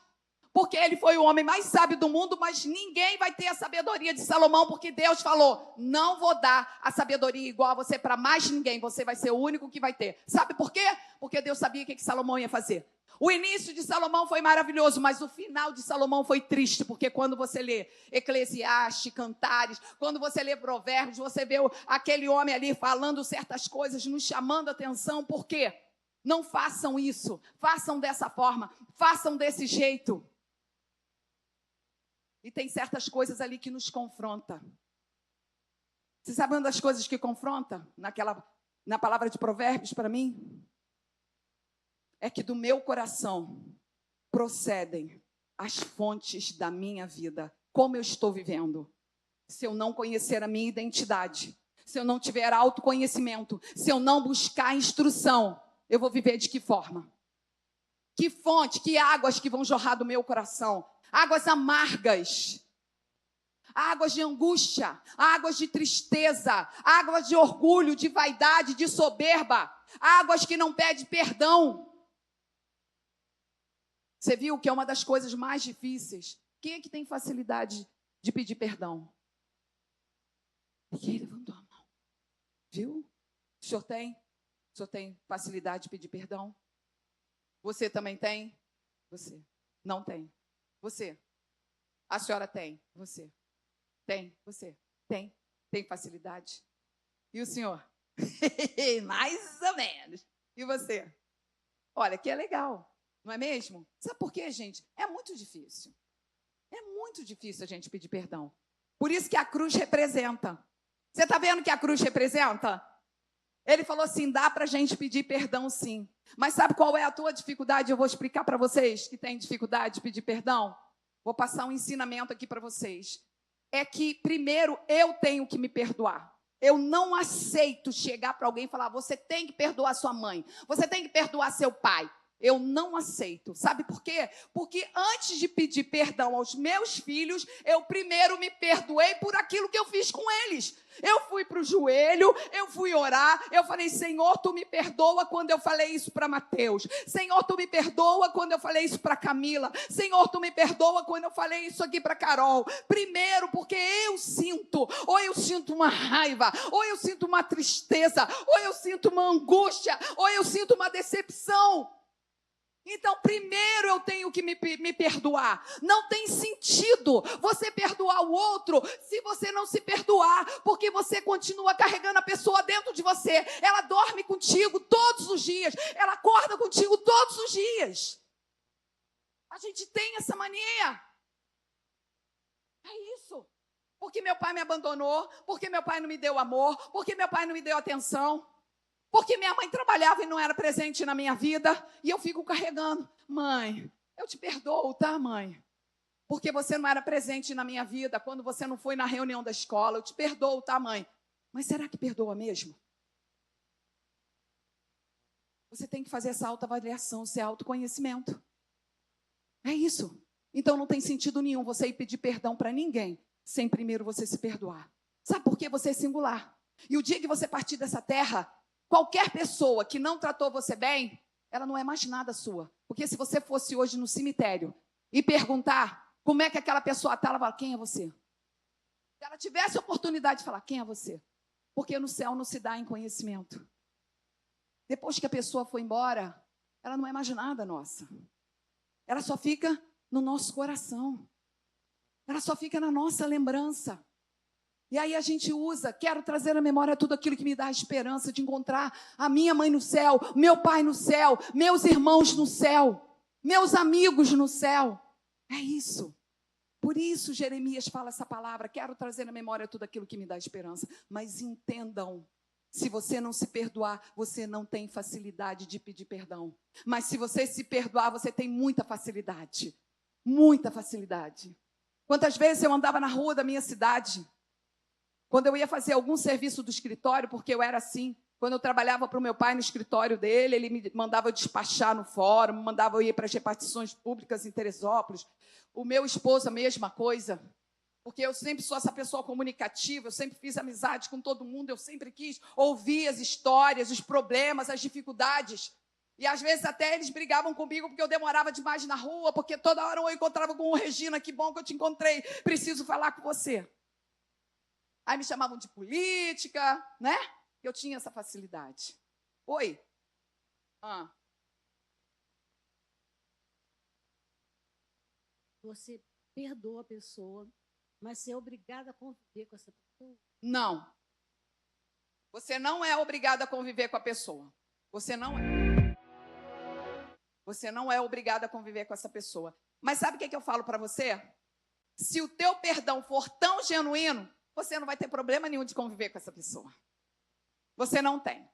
[SPEAKER 2] Porque ele foi o homem mais sábio do mundo, mas ninguém vai ter a sabedoria de Salomão, porque Deus falou, não vou dar a sabedoria igual a você para mais ninguém, você vai ser o único que vai ter. Sabe por quê? Porque Deus sabia o que Salomão ia fazer. O início de Salomão foi maravilhoso, mas o final de Salomão foi triste, porque quando você lê Eclesiastes, Cantares, quando você lê Provérbios, você vê aquele homem ali falando certas coisas, nos chamando a atenção. Por quê? Não façam isso, façam dessa forma, façam desse jeito. E tem certas coisas ali que nos confrontam. Você sabe uma das coisas que confronta na palavra de Provérbios para mim? É que do meu coração procedem as fontes da minha vida. Como eu estou vivendo? Se eu não conhecer a minha identidade, se eu não tiver autoconhecimento, se eu não buscar instrução, eu vou viver de que forma? Que fonte, que águas que vão jorrar do meu coração? Águas amargas, águas de angústia, águas de tristeza, águas de orgulho, de vaidade, de soberba, águas que não pedem perdão. Você viu que é uma das coisas mais difíceis Quem é que tem facilidade de pedir perdão? Ninguém levantou a mão. Viu? O senhor tem? O senhor tem facilidade de pedir perdão? Você também tem? Você. Não tem. Você. A senhora tem? Você. Tem? Você. Tem? Tem facilidade? E o senhor? Mais ou menos. E você? Olha, que é legal, não é mesmo? Sabe por quê, gente? É muito difícil. É muito difícil a gente pedir perdão. Por isso que a cruz representa. Você está vendo que a cruz representa? Ele falou assim, dá para a gente pedir perdão sim. Mas sabe qual é a tua dificuldade? Eu vou explicar para vocês que têm dificuldade de pedir perdão. Vou passar um ensinamento aqui para vocês. É que, primeiro, eu tenho que me perdoar. Eu não aceito chegar para alguém e falar, você tem que perdoar sua mãe, você tem que perdoar seu pai. Eu não aceito. Sabe por quê? Porque antes de pedir perdão aos meus filhos, eu primeiro me perdoei por aquilo que eu fiz com eles. Eu fui para o joelho, eu fui orar, eu falei, Senhor, tu me perdoa quando eu falei isso para Mateus. Senhor, tu me perdoa quando eu falei isso para Camila. Senhor, tu me perdoa quando eu falei isso aqui para Carol. Primeiro, porque eu sinto, ou eu sinto uma raiva, ou eu sinto uma tristeza, ou eu sinto uma angústia, ou eu sinto uma decepção. Então, primeiro eu tenho que me perdoar. Não tem sentido você perdoar o outro se você não se perdoar, porque você continua carregando a pessoa dentro de você. Ela dorme contigo todos os dias, ela acorda contigo todos os dias. A gente tem essa mania. É isso. Porque meu pai me abandonou, porque meu pai não me deu amor, porque meu pai não me deu atenção. Porque minha mãe trabalhava e não era presente na minha vida, e eu fico carregando. Mãe, eu te perdoo, tá, mãe? Porque você não era presente na minha vida, quando você não foi na reunião da escola, eu te perdoo, tá, mãe? Mas será que perdoa mesmo? Você tem que fazer essa autoavaliação, esse autoconhecimento. É isso. Então não tem sentido nenhum você ir pedir perdão para ninguém, sem primeiro você se perdoar. Sabe por quê? Você é singular. E o dia que você partir dessa terra, qualquer pessoa que não tratou você bem, ela não é mais nada sua. Porque se você fosse hoje no cemitério e perguntar como é que aquela pessoa está, ela fala, quem é você? Se ela tivesse a oportunidade de falar, quem é você? Porque no céu não se dá em conhecimento. Depois que a pessoa foi embora, ela não é mais nada nossa. Ela só fica no nosso coração. Ela só fica na nossa lembrança. E aí a gente usa, quero trazer à memória tudo aquilo que me dá a esperança de encontrar a minha mãe no céu, meu pai no céu, meus irmãos no céu, meus amigos no céu. É isso. Por isso Jeremias fala essa palavra, quero trazer à memória tudo aquilo que me dá esperança. Mas entendam, se você não se perdoar, você não tem facilidade de pedir perdão. Mas se você se perdoar, você tem muita facilidade. Muita facilidade. Quantas vezes eu andava na rua da minha cidade, quando eu ia fazer algum serviço do escritório, porque eu era assim, quando eu trabalhava para o meu pai no escritório dele, ele me mandava despachar no fórum, me mandava eu ir para as repartições públicas em Teresópolis. O meu esposo, a mesma coisa, porque eu sempre sou essa pessoa comunicativa, eu sempre fiz amizade com todo mundo, eu sempre quis ouvir as histórias, os problemas, as dificuldades. E às vezes até eles brigavam comigo porque eu demorava demais na rua, porque toda hora eu encontrava com o Regina, que bom que eu te encontrei, preciso falar com você. Aí me chamavam de política, né? Eu tinha essa facilidade. Oi?
[SPEAKER 3] Você perdoa a pessoa, mas você é obrigada a conviver com essa pessoa?
[SPEAKER 2] Não. Você não é obrigada a conviver com a pessoa. Você não é. Você não é obrigada a conviver com essa pessoa. Mas sabe o que eu falo para você? Se o teu perdão for tão genuíno, você não vai ter problema nenhum de conviver com essa pessoa. Você não tem.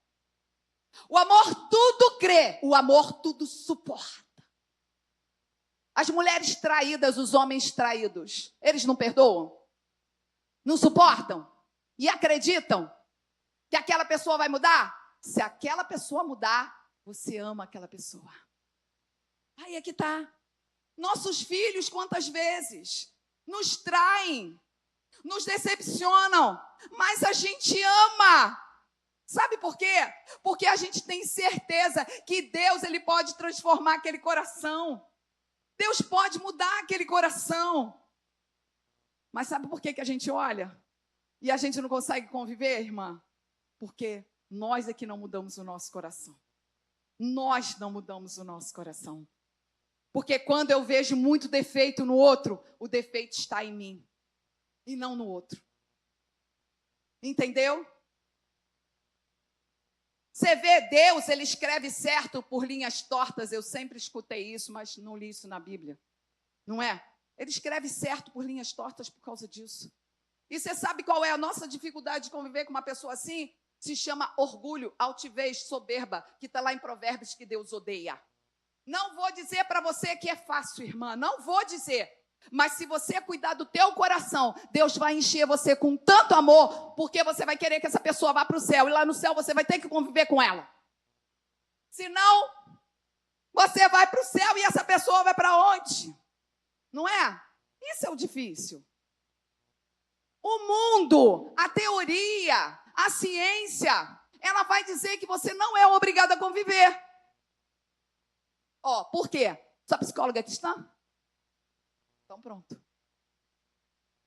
[SPEAKER 2] O amor tudo crê, o amor tudo suporta. As mulheres traídas, os homens traídos, eles não perdoam? Não suportam? E acreditam que aquela pessoa vai mudar? Se aquela pessoa mudar, você ama aquela pessoa. Aí é que está. Nossos filhos, quantas vezes, nos traem, nos decepcionam, mas a gente ama. Sabe por quê? Porque a gente tem certeza que Deus ele pode transformar aquele coração. Deus pode mudar aquele coração. Mas sabe por que a gente olha e a gente não consegue conviver, irmã? Porque nós é que não mudamos o nosso coração. Nós não mudamos o nosso coração. Porque quando eu vejo muito defeito no outro, o defeito está em mim e não no outro. Entendeu? Você vê, Deus, ele escreve certo por linhas tortas. Eu sempre escutei isso, mas não li isso na Bíblia. Não é? Ele escreve certo por linhas tortas por causa disso. E você sabe qual é a nossa dificuldade de conviver com uma pessoa assim? Se chama orgulho, altivez, soberba, que está lá em Provérbios, que Deus odeia. Não vou dizer para você que é fácil, irmã. Não vou dizer. Mas se você cuidar do teu coração, Deus vai encher você com tanto amor, porque você vai querer que essa pessoa vá para o céu. E lá no céu você vai ter que conviver com ela. Senão, você vai para o céu e essa pessoa vai para onde? Não é? Isso é o difícil. O mundo, a teoria, a ciência, ela vai dizer que você não é obrigado a conviver. Por quê? Sua psicóloga é cristã? Então pronto.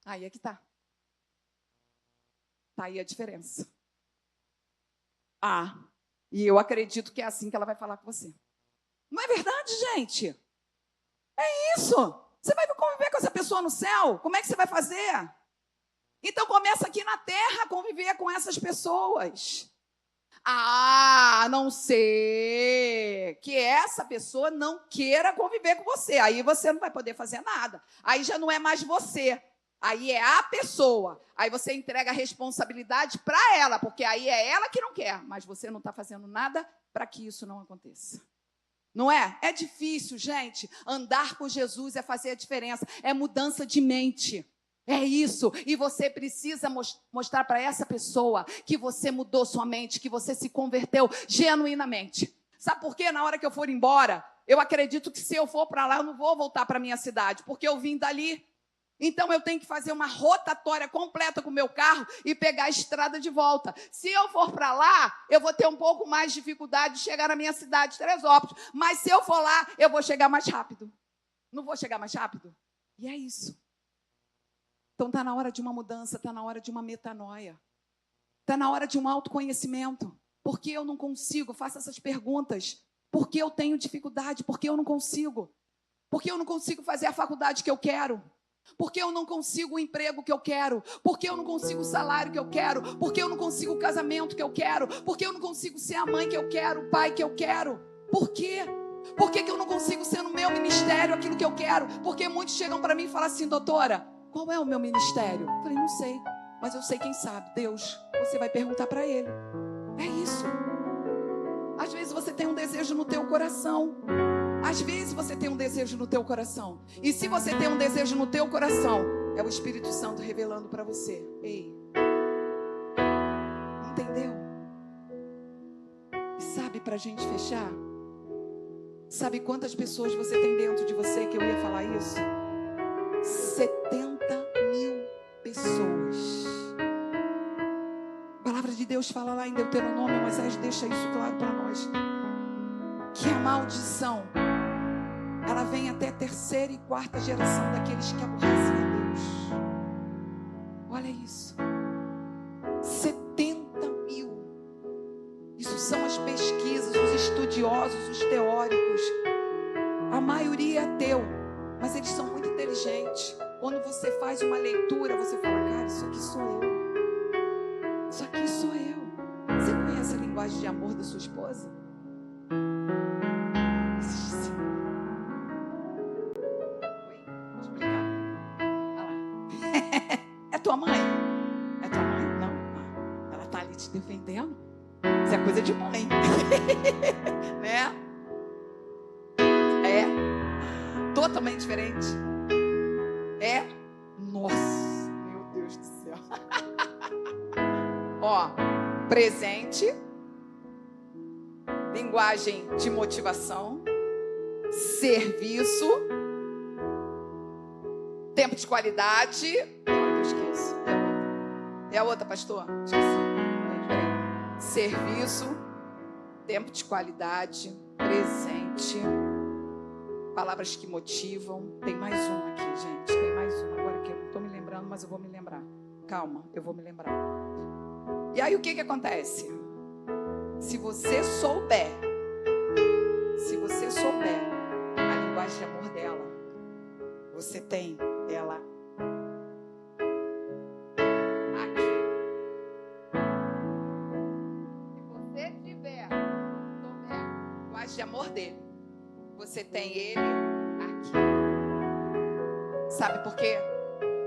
[SPEAKER 2] Aí é que tá. Tá aí a diferença. E eu acredito que é assim que ela vai falar com você. Não é verdade, gente? É isso. Você vai conviver com essa pessoa no céu? Como é que você vai fazer? Então começa aqui na terra a conviver com essas pessoas. A não ser que essa pessoa não queira conviver com você. Aí você não vai poder fazer nada. Aí já não é mais você. Aí é a pessoa. Aí você entrega a responsabilidade para ela, porque aí é ela que não quer. Mas você não está fazendo nada para que isso não aconteça. Não é? É difícil, gente. Andar com Jesus é fazer a diferença. É mudança de mente. É isso, e você precisa mostrar para essa pessoa que você mudou sua mente, que você se converteu genuinamente. Sabe por quê? Na hora que eu for embora, eu acredito que se eu for para lá, eu não vou voltar para a minha cidade, porque eu vim dali. Então eu tenho que fazer uma rotatória completa com o meu carro e pegar a estrada de volta. Se eu for para lá, eu vou ter um pouco mais de dificuldade de chegar na minha cidade, Teresópolis. Mas se eu for lá, eu vou chegar mais rápido. Não vou chegar mais rápido? E é isso. Então está na hora de uma mudança, está na hora de uma metanoia. Está na hora de um autoconhecimento. Por que eu não consigo? Faça essas perguntas. Por que eu tenho dificuldade? Por que eu não consigo? Por que eu não consigo fazer a faculdade que eu quero? Por que eu não consigo o emprego que eu quero? Por que eu não consigo o salário que eu quero? Por que eu não consigo o casamento que eu quero? Por que eu não consigo ser a mãe que eu quero, o pai que eu quero? Por quê? Por que eu não consigo ser no meu ministério aquilo que eu quero? Porque muitos chegam para mim e falam assim, doutora, qual é o meu ministério? Eu falei, não sei, mas eu sei quem sabe. Deus, você vai perguntar para Ele. É isso. Às vezes você tem um desejo no teu coração. Às vezes você tem um desejo no teu coração. E se você tem um desejo no teu coração, é o Espírito Santo revelando para você. Ei, entendeu? E sabe, para a gente fechar, sabe quantas pessoas você tem dentro de você que eu ia falar isso? 70 mil pessoas. A palavra de Deus fala lá em Deuteronômio, Moisés deixa isso claro para nós, que a maldição, ela vem até a terceira e quarta geração daqueles que aborrecem a Deus. Olha isso. 70 mil. Isso são as pesquisas, os estudiosos, os teóricos. A maioria é ateu, mas eles são muito inteligentes. Quando você faz uma leitura, você fala, cara, isso aqui sou eu. Isso aqui sou eu. Você conhece a linguagem de amor da sua esposa? Sim. Oi? Vou explicar. Olha lá. É tua mãe? É tua mãe? Não. Ela tá ali te defendendo? Isso é coisa de mãe. Né? É. Totalmente diferente. É. Nossa. Meu Deus do céu. Ó, presente, linguagem de motivação, serviço, tempo de qualidade. Eu esqueço. É a outra, pastor? Esqueci. Peraí. Serviço, tempo de qualidade, presente. palavras que motivam. Tem mais uma aqui, gente. Tem mais uma agora que eu não estou me lembrando, mas eu vou me lembrar. Calma, eu vou me lembrar. E aí o que acontece? Se você souber a linguagem de amor dela, você tem ela aqui. Se você souber a linguagem de amor dele, você tem ele aqui. Sabe por quê?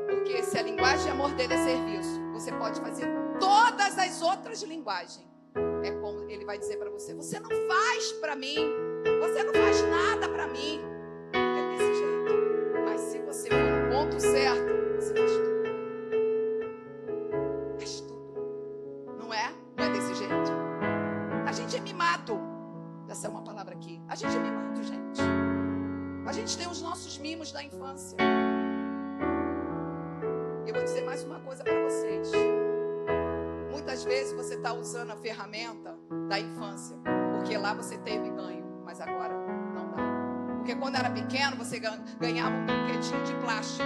[SPEAKER 2] Porque se a linguagem de amor dele é serviço, você pode fazer todas as outras linguagens. É como ele vai dizer para você: você não faz para mim, você não faz nada para mim. É desse jeito. Mas se você for no ponto certo, você faz tudo. Faz tudo. Não é? Não é desse jeito. A gente é mimado. Essa é uma palavra aqui. A gente é mimado, gente. A gente tem os nossos mimos da infância. Eu vou dizer mais uma coisa para vocês. Muitas vezes você está usando a ferramenta da infância, porque lá você teve ganho, mas agora não dá. Porque quando era pequeno, você ganhava um brinquedinho de plástico.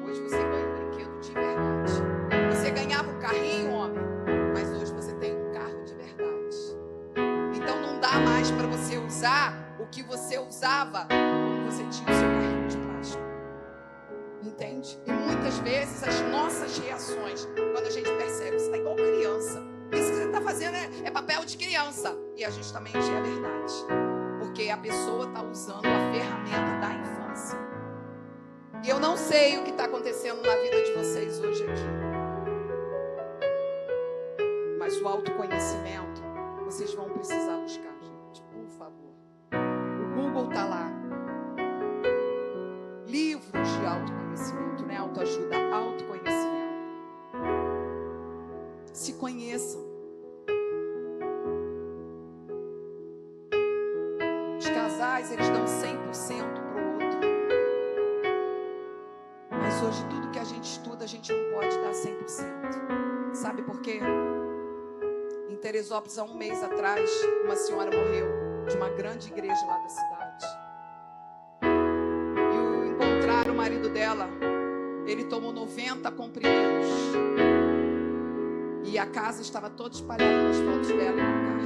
[SPEAKER 2] Hoje você ganha um brinquedo de verdade. Você ganhava um carrinho, homem, mas hoje você tem um carro de verdade. Então não dá mais para você usar o que você usava quando você tinha o seu carrinho de plástico. Entende? E muitas vezes as nossas reações, quando a gente percebe, você está igual criança. Isso que você está fazendo é papel de criança. E é justamente a verdade. Porque a pessoa está usando a ferramenta da infância. E eu não sei o que está acontecendo na vida de vocês hoje aqui. Mas o autoconhecimento, vocês vão precisar buscar, gente. Por favor. O Google está lá. Livros de autoconhecimento, né? Autoajuda, autoconhecimento. Se conheçam. Os casais, eles dão 100% para o outro. Mas hoje, tudo que a gente estuda, a gente não pode dar 100%. Sabe por quê? Em Teresópolis, há um mês atrás, uma senhora morreu de uma grande igreja lá da cidade. O marido dela, ele tomou 90 comprimidos e a casa estava toda espalhada nas fotos dela e uma carta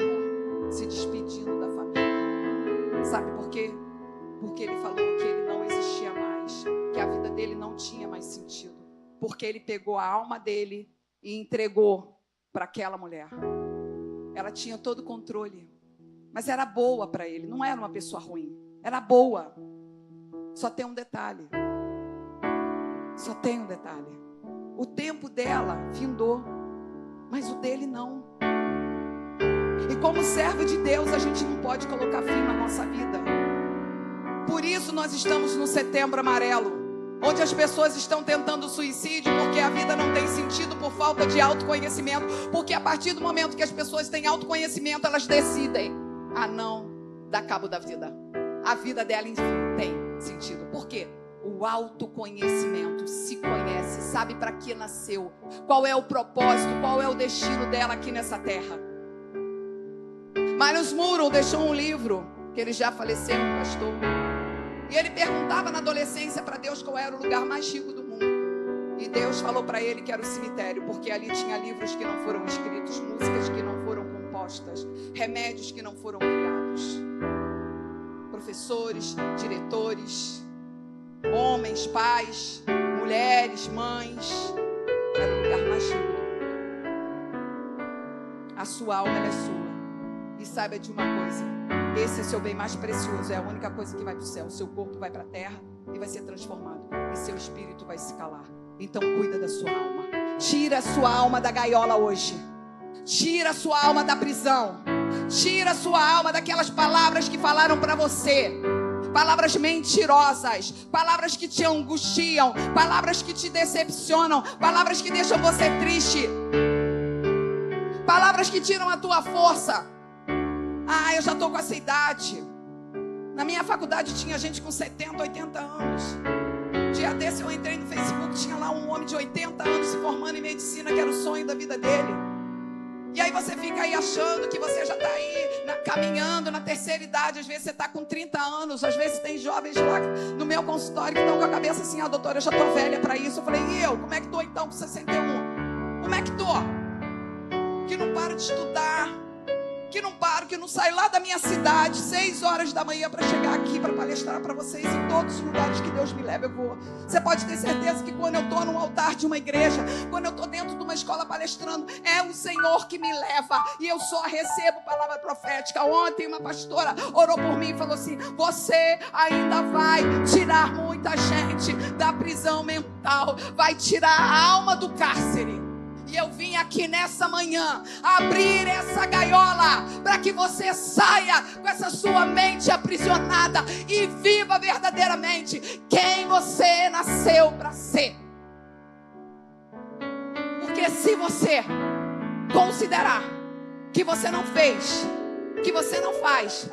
[SPEAKER 2] enorme, se despedindo da família. Sabe por quê? Porque ele falou que ele não existia mais, que a vida dele não tinha mais sentido, porque ele pegou a alma dele e entregou para aquela mulher. Ela tinha todo o controle, mas era boa para ele, não era uma pessoa ruim, era boa. Só tem um detalhe. Só tem um detalhe. O tempo dela findou, mas o dele não. E como servo de Deus, a gente não pode colocar fim na nossa vida. Por isso nós estamos no Setembro Amarelo, onde as pessoas estão tentando suicídio porque a vida não tem sentido por falta de autoconhecimento. Porque a partir do momento que as pessoas têm autoconhecimento, elas decidem a não dar cabo da vida. A vida dela, enfim, tem sentido. Por quê? O autoconhecimento, se conhece, sabe para que nasceu, qual é o propósito, qual é o destino dela aqui nessa terra. Miles Monroe deixou um livro, que ele já faleceu, um pastor, e ele perguntava na adolescência para Deus qual era o lugar mais rico do mundo. E Deus falou para ele que era o cemitério, porque ali tinha livros que não foram escritos, músicas que não foram compostas, remédios que não foram criados. Professores, diretores, homens, pais, mulheres, mães. Era o lugar mais rico do mundo. A sua alma, ela é sua. E saiba de uma coisa: esse é seu bem mais precioso. É a única coisa que vai para o céu. Seu corpo vai para a terra e vai ser transformado. E seu espírito vai se calar. Então cuida da sua alma. Tira a sua alma da gaiola hoje. Tira a sua alma da prisão. Tira a sua alma daquelas palavras que falaram para você. Palavras mentirosas, palavras que te angustiam, palavras que te decepcionam, palavras que deixam você triste, palavras que tiram a tua força. Ah, eu já estou com essa idade. Na minha faculdade tinha gente com 70, 80 anos. Dia desse eu entrei no Facebook, tinha lá um homem de 80 anos se formando em medicina, que era o sonho da vida dele. E aí você fica aí achando que você já está aí caminhando na terceira idade. Às vezes você está com 30 anos. Às vezes tem jovens lá no meu consultório que estão com a cabeça assim: doutora, eu já estou velha para isso. Eu falei: e eu? Como é que estou então com 61? Como é que estou? Que não paro de estudar, que não paro, que não saio lá da minha cidade 6 horas da manhã para chegar aqui para palestrar para vocês. Em todos os lugares que Deus me leva eu vou. Você pode ter certeza que quando eu estou num altar de uma igreja, quando eu estou dentro de uma escola palestrando, é o Senhor que me leva, e eu só recebo palavra profética. Ontem uma pastora orou por mim e falou assim: você ainda vai tirar muita gente da prisão mental, vai tirar a alma do cárcere. E eu vim aqui nessa manhã abrir essa gaiola para que você saia com essa sua mente aprisionada e viva verdadeiramente quem você nasceu para ser. Porque se você considerar que você não fez, que você não faz,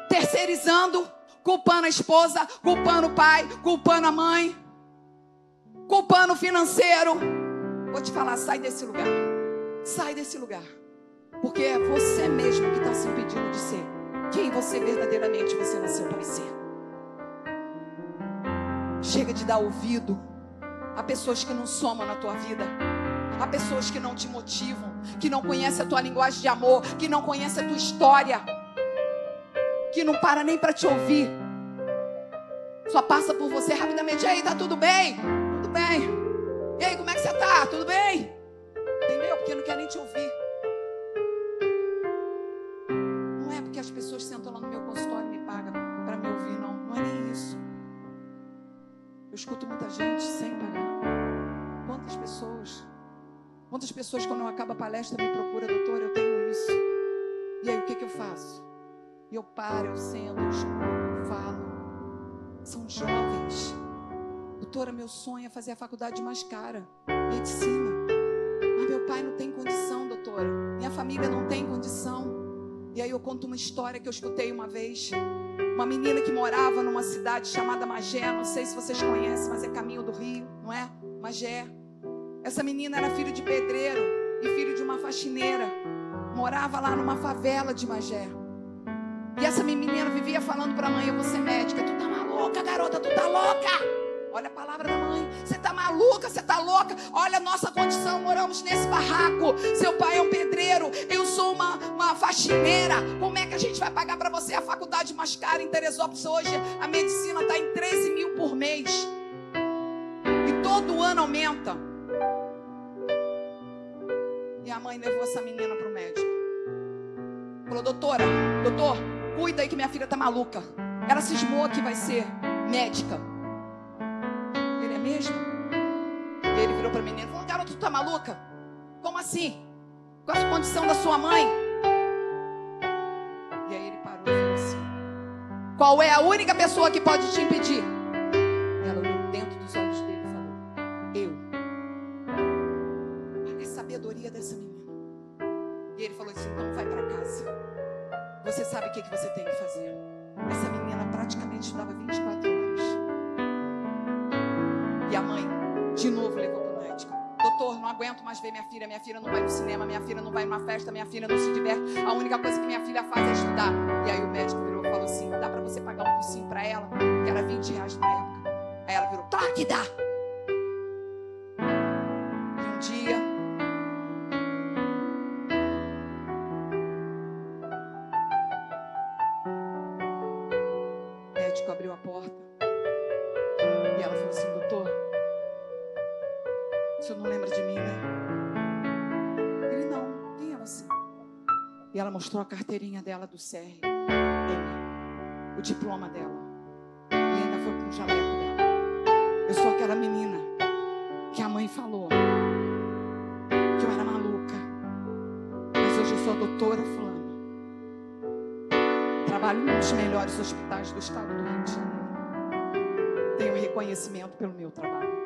[SPEAKER 2] terceirizando, culpando a esposa, culpando o pai, culpando a mãe, culpando o financeiro, vou te falar, sai desse lugar. Sai desse lugar. Porque é você mesmo que está se impedindo de ser quem você verdadeiramente você nasceu para ser. Chega de dar ouvido a pessoas que não somam na tua vida, a pessoas que não te motivam, que não conhecem a tua linguagem de amor, que não conhecem a tua história, que não para nem para te ouvir, só passa por você rapidamente. E aí, tá tudo bem? Tudo bem. E aí, como é que você tá? Tudo bem? Entendeu? Porque não quer nem te ouvir. Não é porque as pessoas sentam lá no meu consultório e me pagam para me ouvir, não. Não é nem isso. Eu escuto muita gente sem pagar. Quantas pessoas? Quantas pessoas, quando eu acabo a palestra, me procuram: doutora, eu tenho isso. E aí, o que eu faço? E eu paro, eu sento, eu escuto, eu falo. São jovens. Doutora, meu sonho é fazer a faculdade mais cara, medicina. Mas meu pai não tem condição, doutora. Minha família não tem condição. E aí eu conto uma história que eu escutei uma vez. Uma menina que morava numa cidade chamada Magé. Não sei se vocês conhecem, mas é caminho do Rio, não é? Magé. Essa menina era filho de pedreiro e filho de uma faxineira. Morava lá numa favela de Magé. E essa menina vivia falando para a mãe: eu vou ser médica. Tu tá maluca, garota, tu tá louca. Olha a palavra da mãe. Você tá maluca, você tá louca. Olha a nossa condição, moramos nesse barraco. Seu pai é um pedreiro, eu sou uma faxineira. Como é que a gente vai pagar para você a faculdade mais cara em Teresópolis? Hoje a medicina está em 13 mil por mês. E todo ano aumenta. E a mãe levou essa menina para o médico. Falou: doutor, cuida aí que minha filha tá maluca. Ela cismou que vai ser médica. Mesmo? E ele virou para a menina e falou: garota, tu tá maluca? Como assim? Com a condição da sua mãe? E aí ele parou e falou assim: qual é a única pessoa que pode te impedir? Ela olhou dentro dos olhos dele e falou: eu. Olha a sabedoria dessa menina. E ele falou assim: então vai para casa. Você sabe o que você tem que fazer. Essa menina praticamente estudava 24 horas. E a mãe, de novo, levou para o médico. Doutor, não aguento mais ver minha filha não vai no cinema, minha filha não vai numa festa, minha filha não se diverte, a única coisa que minha filha faz é estudar. E aí o médico virou e falou assim: dá para você pagar um cursinho para ela? Que era 20 reais na época. Aí ela virou: claro que dá. E um dia, o médico abriu a porta e ela falou assim: doutor, o senhor não lembra de mim, né? Ele: não, quem é você? E ela mostrou a carteirinha dela do CRM, o diploma dela, e ainda foi com o jaleco dela. Eu sou aquela menina que a mãe falou que eu era maluca, mas hoje eu sou a doutora fulana. Trabalho em um dos melhores hospitais do estado do Rio de Janeiro. Tenho reconhecimento pelo meu trabalho.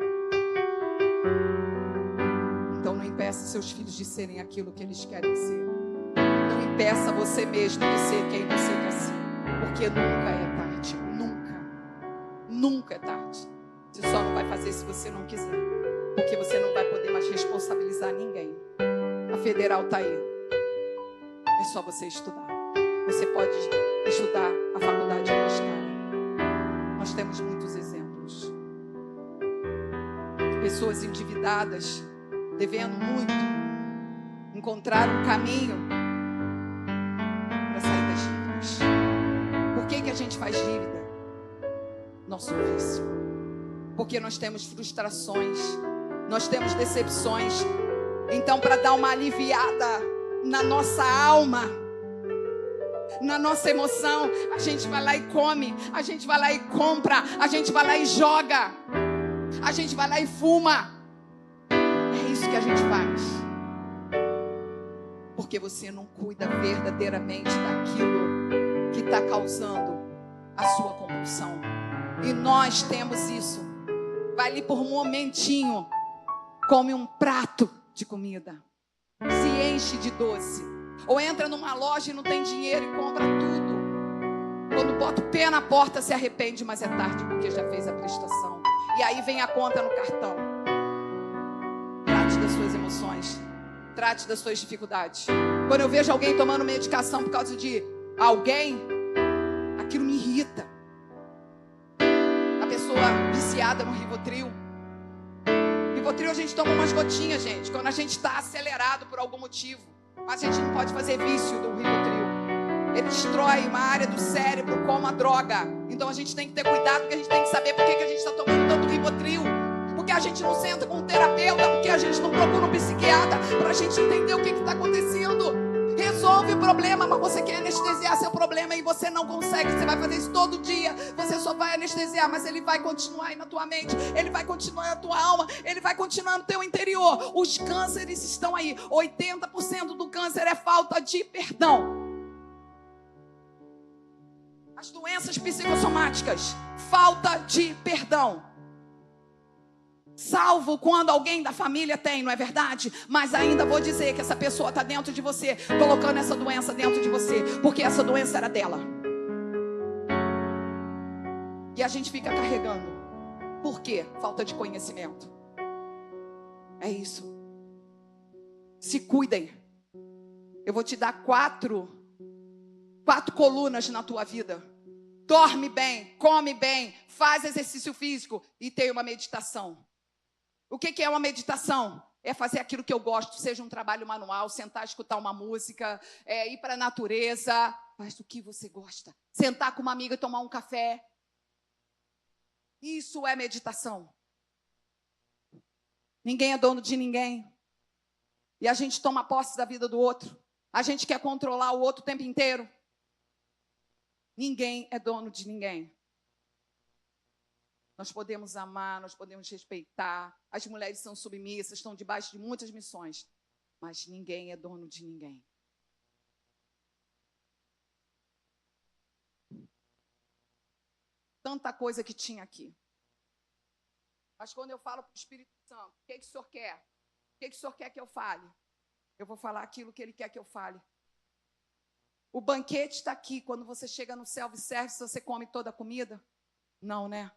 [SPEAKER 2] Então não impeça seus filhos de serem aquilo que eles querem ser. Não impeça você mesmo de ser quem você quer ser. Porque nunca é tarde. Nunca é tarde. Você só não vai fazer se você não quiser. Porque você não vai poder mais responsabilizar ninguém. A federal está aí. É só você estudar. Você pode estudar a faculdade universitária. Nós temos muitos exemplos. Pessoas endividadas, devendo muito, encontraram um caminho para sair das dívidas. Por que a gente faz dívida? Nosso vício. Porque nós temos frustrações, nós temos decepções. Então, para dar uma aliviada na nossa alma, na nossa emoção, a gente vai lá e come, a gente vai lá e compra, a gente vai lá e joga, a gente vai lá e fuma. É isso que a gente faz. Porque você não cuida verdadeiramente daquilo que está causando a sua compulsão. E nós temos isso. Vai ali por um momentinho, come um prato de comida, se enche de doce, ou entra numa loja e não tem dinheiro e compra tudo. Quando bota o pé na porta se arrepende, mas é tarde porque já fez a prestação. E aí vem a conta no cartão. Trate das suas emoções, trate das suas dificuldades. Quando eu vejo alguém tomando medicação por causa de alguém, aquilo me irrita. A pessoa viciada no Rivotril. Rivotril a gente toma umas gotinhas, gente, quando a gente está acelerado por algum motivo. Mas a gente não pode fazer vício do Rivotril. Ele destrói uma área do cérebro como a droga. Então a gente tem que ter cuidado, porque a gente tem que saber por que a gente está tomando tanto Rivotril. Porque a gente não senta com um terapeuta, porque a gente não procura um psiquiatra para a gente entender o que está acontecendo. Resolve o problema, mas você quer anestesiar seu problema e você não consegue. Você vai fazer isso todo dia. Você só vai anestesiar, mas ele vai continuar aí na tua mente. Ele vai continuar na tua alma. Ele vai continuar no teu interior. Os cânceres estão aí. 80% do câncer é falta de perdão. As doenças psicossomáticas, falta de perdão. Salvo quando alguém da família tem, não é verdade? Mas ainda vou dizer que essa pessoa está dentro de você, colocando essa doença dentro de você, porque essa doença era dela. E a gente fica carregando. Por quê? Falta de conhecimento. É isso. Se cuidem. Eu vou te dar quatro colunas na tua vida. Dorme bem, come bem, faz exercício físico e tem uma meditação. O que é uma meditação? É fazer aquilo que eu gosto, seja um trabalho manual, sentar, escutar uma música, ir para a natureza. Faz o que você gosta. Sentar com uma amiga e tomar um café. Isso é meditação. Ninguém é dono de ninguém. E a gente toma posse da vida do outro. A gente quer controlar o outro o tempo inteiro. Ninguém é dono de ninguém. Nós podemos amar, nós podemos respeitar. As mulheres são submissas, estão debaixo de muitas missões. Mas ninguém é dono de ninguém. Tanta coisa que tinha aqui. Mas quando eu falo para o Espírito Santo, o que o Senhor quer? O que o Senhor quer que eu fale? Eu vou falar aquilo que Ele quer que eu fale. O banquete está aqui. Quando você chega no self-service, você come toda a comida? Não, né?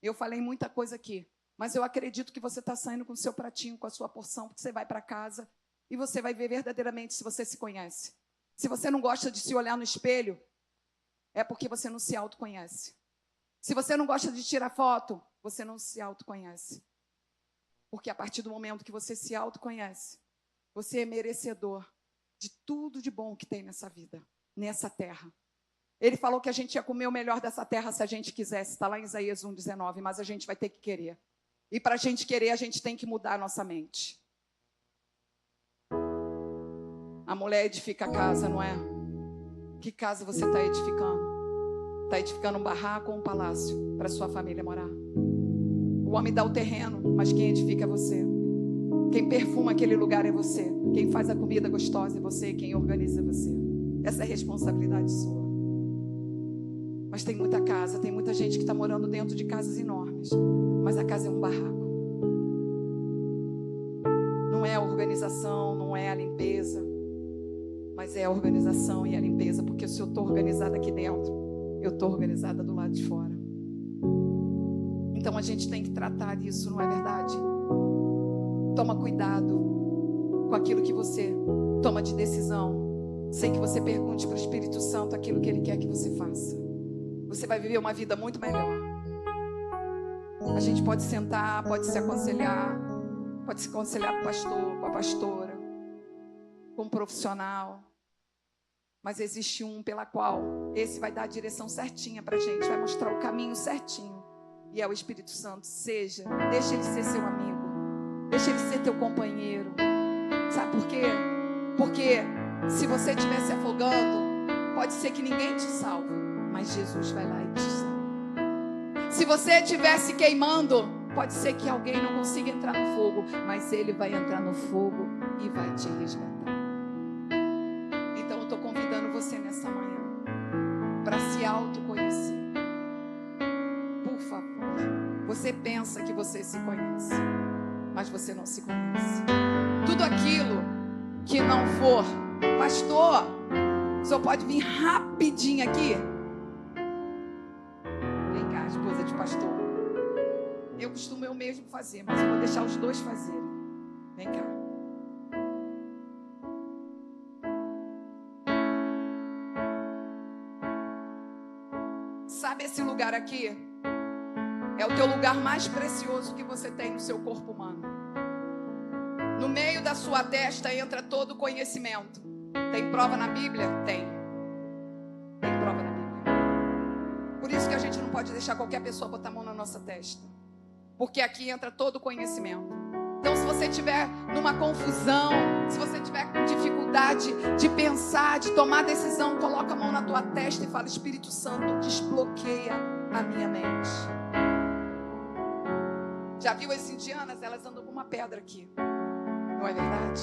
[SPEAKER 2] Eu falei muita coisa aqui, mas eu acredito que você está saindo com o seu pratinho, com a sua porção, porque você vai para casa e você vai ver verdadeiramente se você se conhece. Se você não gosta de se olhar no espelho, é porque você não se autoconhece. Se você não gosta de tirar foto, você não se autoconhece. Porque a partir do momento que você se autoconhece, você é merecedor de tudo de bom que tem nessa vida, nessa terra. Ele falou que a gente ia comer o melhor dessa terra se a gente quisesse. Está lá em Isaías 1,19. Mas a gente vai ter que querer. E para a gente querer, a gente tem que mudar a nossa mente. A mulher edifica a casa, não é? Que casa você está edificando? Está edificando um barraco ou um palácio para sua família morar? O homem dá o terreno, mas quem edifica é você. Quem perfuma aquele lugar é você. Quem faz a comida gostosa é você. Quem organiza é você. Essa é a responsabilidade sua. Mas tem muita casa, tem muita gente que está morando dentro de casas enormes. Mas a casa é um barraco. Não é a organização, não é a limpeza. Mas é a organização e a limpeza. Porque se eu estou organizada aqui dentro, eu estou organizada do lado de fora. Então a gente tem que tratar disso, não é verdade? Toma cuidado com aquilo que você toma de decisão. sem que você pergunte para o Espírito Santo aquilo que Ele quer que você faça. Você vai viver uma vida muito melhor. A gente pode sentar, pode se aconselhar com o pastor, com a pastora, com um profissional. Mas existe um pela qual esse vai dar a direção certinha para a gente, vai mostrar o caminho certinho. E é o Espírito Santo. Deixa ele ser seu amigo, deixa ele ser teu companheiro. Sabe por quê? Porque se você estiver se afogando, pode ser que ninguém te salve, mas Jesus vai lá e te salva. Se você estiver se queimando, pode ser que alguém não consiga entrar no fogo, mas Ele vai entrar no fogo e vai te resgatar. Então eu estou convidando você nessa manhã para se autoconhecer. Por favor, você pensa que você se conhece, mas você não se conhece. Tudo aquilo que não for, pastor, o senhor pode vir rapidinho aqui? Vem cá, esposa de pastor. Eu costumo eu mesmo fazer, mas eu vou deixar os dois fazerem. Vem cá. Sabe esse lugar aqui? É o teu lugar mais precioso que você tem no seu corpo humano. No meio da sua testa entra todo o conhecimento. Tem prova na Bíblia? Tem. Tem prova na Bíblia. Por isso que a gente não pode deixar qualquer pessoa botar a mão na nossa testa. Porque aqui entra todo o conhecimento. Então, se você estiver numa confusão, se você estiver com dificuldade de pensar, de tomar decisão, coloca a mão na tua testa e fala: Espírito Santo, desbloqueia a minha mente. Já viu as indianas? Elas andam com uma pedra aqui. Não é verdade?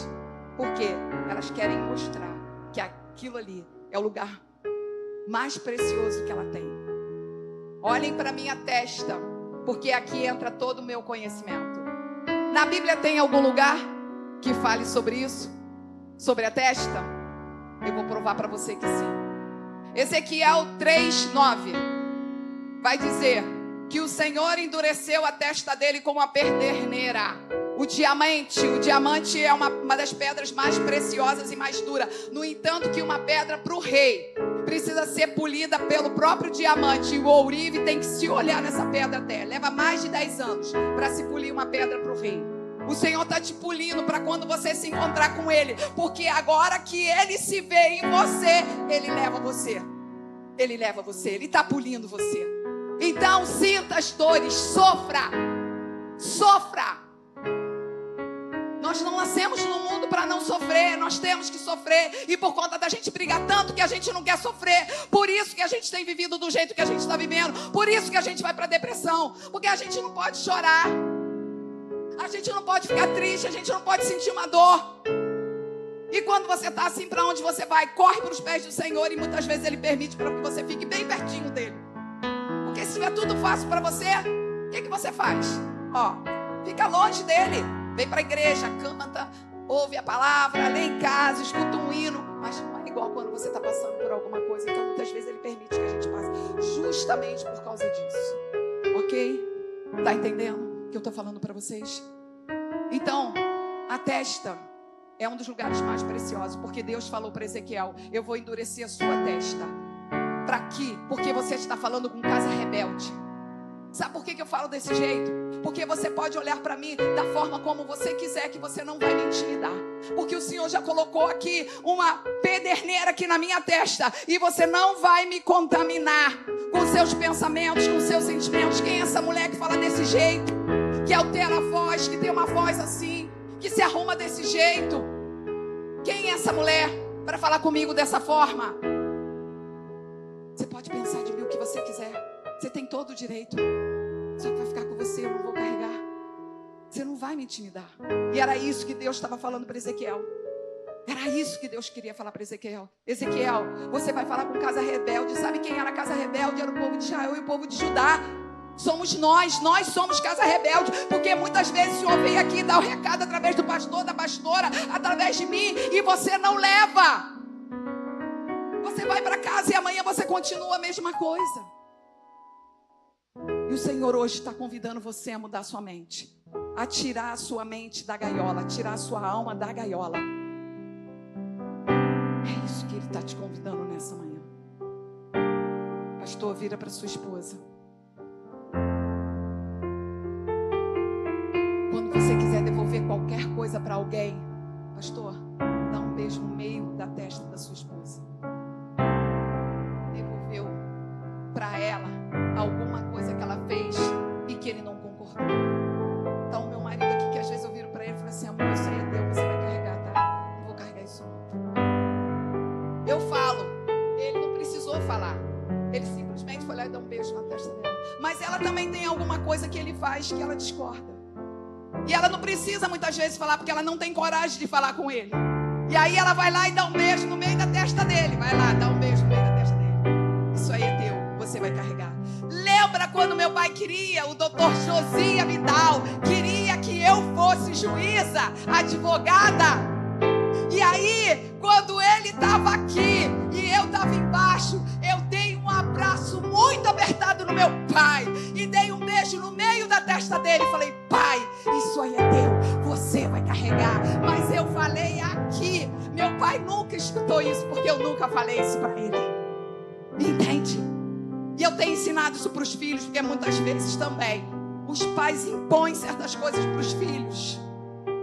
[SPEAKER 2] Porque elas querem mostrar que aquilo ali é o lugar mais precioso que ela tem. Olhem para minha testa, porque aqui entra todo o meu conhecimento. Na Bíblia tem algum lugar que fale sobre isso? Sobre a testa? Eu vou provar para você que sim. Ezequiel 3:9 vai dizer que o Senhor endureceu a testa dele como uma pederneira. O diamante é uma das pedras mais preciosas e mais duras. No entanto, que uma pedra para o rei precisa ser polida pelo próprio diamante. E o ourive tem que se olhar nessa pedra até. Leva mais de 10 anos para se polir uma pedra para o rei. O Senhor está te polindo para quando você se encontrar com Ele. Porque agora que Ele se vê em você, Ele leva você. Ele leva você, Ele está polindo você. Então sinta as dores, sofra. Sofra. Nós não nascemos no mundo para não sofrer, nós temos que sofrer. E por conta da gente brigar tanto que a gente não quer sofrer, por isso que a gente tem vivido do jeito que a gente está vivendo, por isso que a gente vai para a depressão, porque a gente não pode chorar, a gente não pode ficar triste, a gente não pode sentir uma dor. E quando você está assim, para onde você vai? Corre para os pés do Senhor, e muitas vezes Ele permite para que você fique bem pertinho dEle. Porque se tiver tudo fácil para você, o que você faz? Fica longe dEle. Vem para a igreja, canta, ouve a palavra, lê em casa, escuta um hino. Mas não é igual quando você está passando por alguma coisa. Então muitas vezes Ele permite que a gente passe justamente por causa disso. Ok? Tá entendendo o que eu estou falando para vocês? Então, a testa é um dos lugares mais preciosos. Porque Deus falou para Ezequiel: eu vou endurecer a sua testa. Para quê? Porque você está falando com casa rebelde. Sabe por que eu falo desse jeito? Porque você pode olhar para mim da forma como você quiser, que você não vai me intimidar. Porque o Senhor já colocou aqui uma pederneira aqui na minha testa, e você não vai me contaminar com seus pensamentos, com seus sentimentos. Quem é essa mulher que fala desse jeito? Que altera a voz, que tem uma voz assim, que se arruma desse jeito? Quem é essa mulher para falar comigo dessa forma? Você pode pensar de mim o que você quiser. Você tem todo o direito. Só que vai ficar com você, eu não vou carregar. Você não vai me intimidar. E era isso que Deus estava falando para Ezequiel. Era isso que Deus queria falar para Ezequiel. Ezequiel, você vai falar com casa rebelde. Sabe quem era a casa rebelde? Era o povo de Israel e o povo de Judá. Somos nós somos casa rebelde. Porque muitas vezes o Senhor vem aqui e dá o recado através do pastor, da pastora, através de mim, e você não leva. Você vai para casa e amanhã você continua a mesma coisa. E o Senhor hoje está convidando você a mudar a sua mente, a tirar a sua mente da gaiola, a tirar a sua alma da gaiola. É isso que Ele está te convidando nessa manhã. Pastor, vira para sua esposa. Quando você quiser devolver qualquer coisa para alguém, pastor, dá um beijo no meio da testa da sua esposa. Devolveu para ela alguma coisa que ela fez e que ele não concordou. Então, meu marido aqui, que às vezes eu viro para ele e falo assim: amor, isso aí é teu, você vai carregar, tá? Não vou carregar isso não. Eu falo, ele não precisou falar. Ele simplesmente foi lá e deu um beijo na testa dela. Mas ela também tem alguma coisa que ele faz que ela discorda. E ela não precisa muitas vezes falar, porque ela não tem coragem de falar com ele. E aí ela vai lá e dá um beijo no meio da testa dele. Vai lá, dá um beijo no meio da testa dele. Isso aí é teu, você vai carregar. Lembra quando meu pai queria, o doutor Josia Vidal, queria que eu fosse juíza, advogada? E aí, quando ele estava aqui e eu estava embaixo, eu dei um abraço muito apertado no meu pai e dei um beijo no meio da testa dele e falei: pai, isso aí é teu, você vai carregar. Mas eu falei aqui, meu pai nunca escutou isso, porque eu nunca falei isso para ele. Entende? E eu tenho ensinado isso para os filhos, porque muitas vezes também os pais impõem certas coisas para os filhos.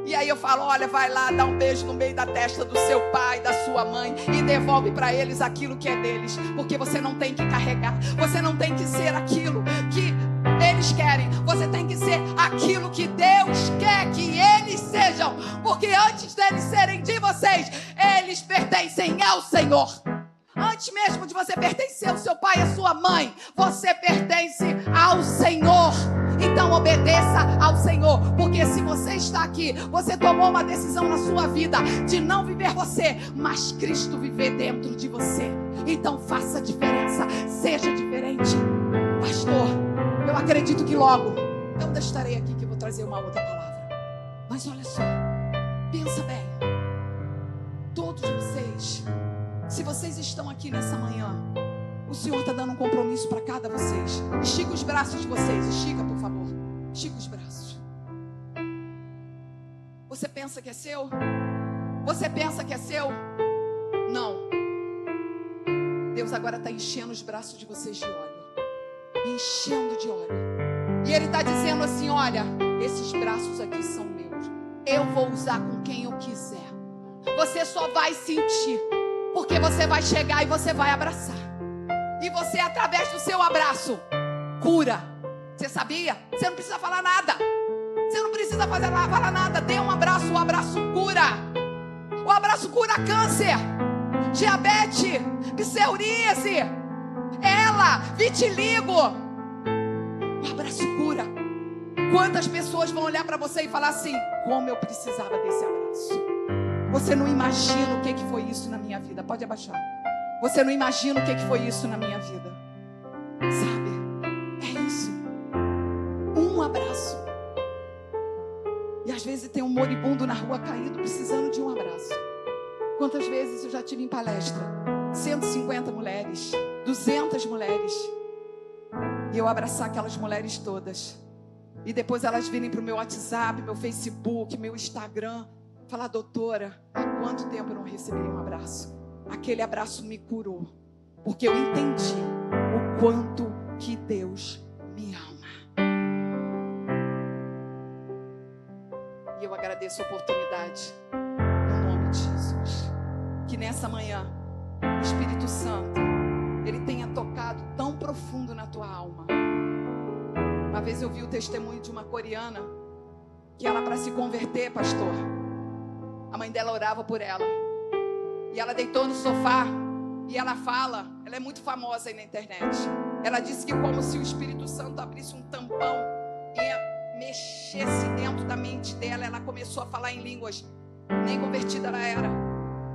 [SPEAKER 2] E aí eu falo: olha, vai lá, dá um beijo no meio da testa do seu pai, da sua mãe, e devolve para eles aquilo que é deles. Porque você não tem que carregar, você não tem que ser aquilo que eles querem, você tem que ser aquilo que Deus quer que eles sejam. Porque antes deles serem de vocês, eles pertencem ao Senhor. Antes mesmo de você pertencer ao seu pai e à sua mãe, você pertence ao Senhor. Então obedeça ao Senhor, porque se você está aqui, você tomou uma decisão na sua vida de não viver você, mas Cristo viver dentro de você. Então faça a diferença, seja diferente. Pastor, eu acredito que logo eu ainda estarei aqui, que eu vou trazer uma outra palavra. Mas olha só, pensa bem. Todos vocês, se vocês estão aqui nessa manhã, o Senhor está dando um compromisso para cada vocês. Estica os braços de vocês. Estica, por favor. Estica os braços. Você pensa que é seu? Você pensa que é seu? Não. Deus agora está enchendo os braços de vocês de óleo. Enchendo de óleo. E Ele está dizendo assim: olha, esses braços aqui são meus. Eu vou usar com quem eu quiser. Você só vai sentir, porque você vai chegar e você vai abraçar. E você, através do seu abraço, cura. Você sabia? Você não precisa falar nada. Você não precisa falar nada. Dê um abraço, o abraço cura. O abraço cura câncer, diabetes, psoríase, vitiligo. O abraço cura. Quantas pessoas vão olhar para você e falar assim: como eu precisava desse abraço. Você não imagina o que foi isso na minha vida. Pode abaixar. Você não imagina o que foi isso na minha vida. Sabe? É isso. Um abraço. E às vezes tem um moribundo na rua caído, precisando de um abraço. Quantas vezes eu já tive em palestra? 150 mulheres, 200 mulheres. E eu abraçar aquelas mulheres todas. E depois elas virem para o meu WhatsApp, meu Facebook, meu Instagram. Falar: doutora, há quanto tempo eu não recebi um abraço? Aquele abraço me curou, porque eu entendi o quanto que Deus me ama. E eu agradeço a oportunidade, no nome de Jesus, que nessa manhã o Espírito Santo, Ele tenha tocado tão profundo na tua alma. Uma vez eu vi o testemunho de uma coreana, que ela, para se converter, pastor, a mãe dela orava por ela. E ela deitou no sofá e ela fala, ela é muito famosa aí na internet. Ela disse que como se o Espírito Santo abrisse um tampão e mexesse dentro da mente dela. Ela começou a falar em línguas. Nem convertida ela era,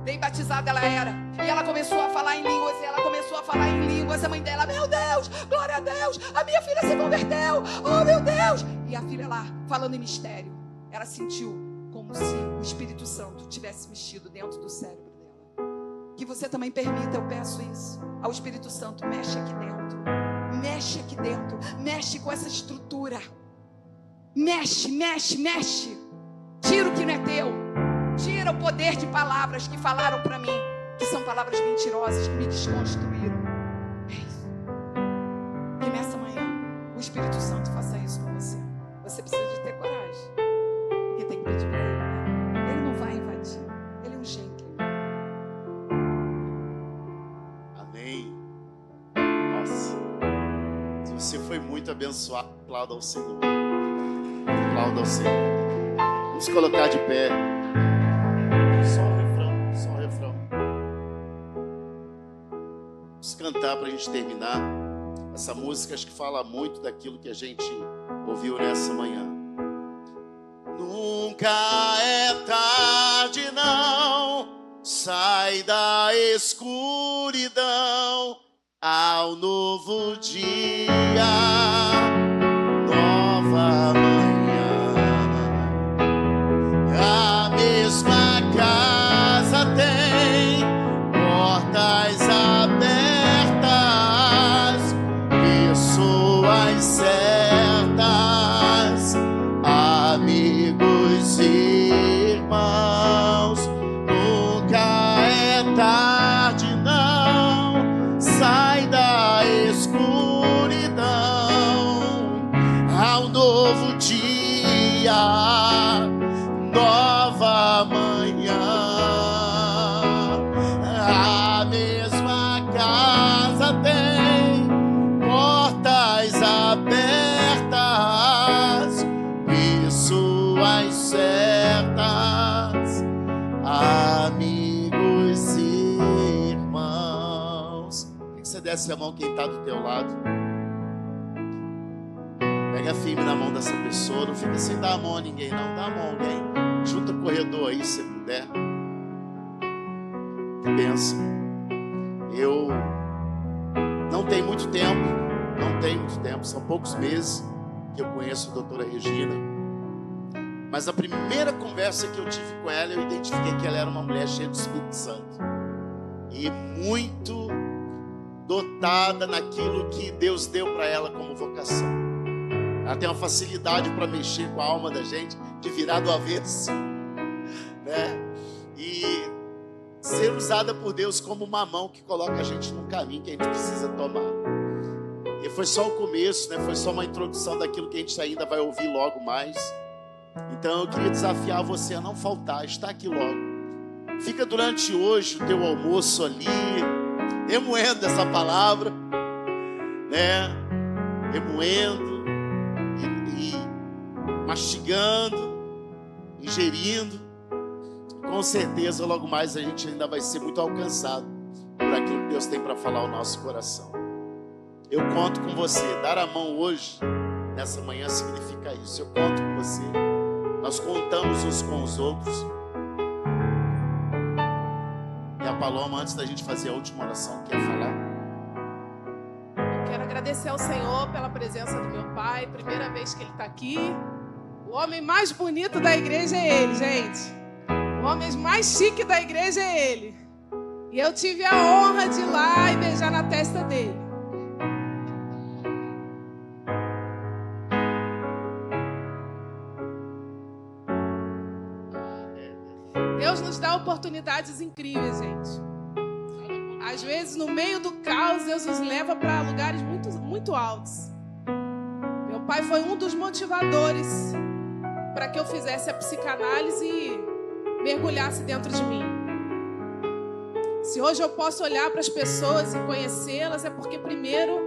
[SPEAKER 2] nem batizada ela era. E ela começou a falar em línguas. E ela começou a falar em línguas. A mãe dela: meu Deus, glória a Deus, a minha filha se converteu, oh meu Deus. E a filha lá falando em mistério. Ela sentiu como se o Espírito Santo tivesse mexido dentro do cérebro dela. Que você também permita, eu peço isso, ao Espírito Santo: mexe aqui dentro, mexe aqui dentro, mexe com essa estrutura, mexe, mexe, mexe. Tira o que não é teu, tira o poder de palavras que falaram para mim que são palavras mentirosas que me desconstruíram. Que nessa manhã o Espírito Santo faça isso com você. Você precisa de ter coragem, porque tem que pedir para ele, né? Ele não vai invadir, ele é um gentleman.
[SPEAKER 1] Amém. Nossa, se você foi muito abençoado, aplauda ao Senhor. Aplauda ao Senhor. Vamos colocar de pé. Só um refrão, só um refrão. Vamos cantar para a gente terminar. Essa música acho que fala muito daquilo que a gente ouviu nessa manhã. Nunca é tarde, não. Sai da escuridão ao novo dia, nova manhã. A mesma casa tem portas abertas, pessoas certas, amigos e irmãos. Nunca é tarde, não. Sai da escuridão ao novo dia, nova manhã. A mesma casa tem portas abertas, pessoas certas, amigos e irmãos. Por que você desce a mão quem está do teu lado? Pega firme na mão dessa pessoa, não fica sem dar a mão a ninguém, não. Dá a mão a alguém. Junta o corredor aí, se puder. Que bênção. Eu não tenho muito tempo, são poucos meses que eu conheço a doutora Regina. Mas a primeira conversa que eu tive com ela, eu identifiquei que ela era uma mulher cheia do Espírito Santo. E muito dotada naquilo que Deus deu para ela como vocação. Ela tem uma facilidade para mexer com a alma da gente, de virar do avesso, né? E ser usada por Deus como uma mão que coloca a gente num caminho que a gente precisa tomar. E foi só o começo, né? Foi só uma introdução daquilo que a gente ainda vai ouvir logo mais. Então eu queria desafiar você a não faltar, estar aqui logo. Fica durante hoje o teu almoço ali, remoendo essa palavra, né? Remoendo e mastigando, ingerindo. Com certeza logo mais a gente ainda vai ser muito alcançado por aquilo que Deus tem para falar ao nosso coração. Eu conto com você. Dar a mão hoje, nessa manhã, significa isso. Eu conto com você. Nós contamos uns com os outros. E a Paloma, antes da gente fazer a última oração, quer falar?
[SPEAKER 4] Eu quero agradecer ao Senhor pela presença do meu pai. Primeira vez que ele está aqui. O homem mais bonito da igreja é ele, gente. O homem mais chique da igreja é ele. E eu tive a honra de ir lá e beijar na testa dele. Deus nos dá oportunidades incríveis, gente. Às vezes, no meio do caos, Deus nos leva para lugares muito, muito altos. Meu pai foi um dos motivadores para que eu fizesse a psicanálise e mergulhasse dentro de mim. Se hoje eu posso olhar para as pessoas e conhecê-las, é porque primeiro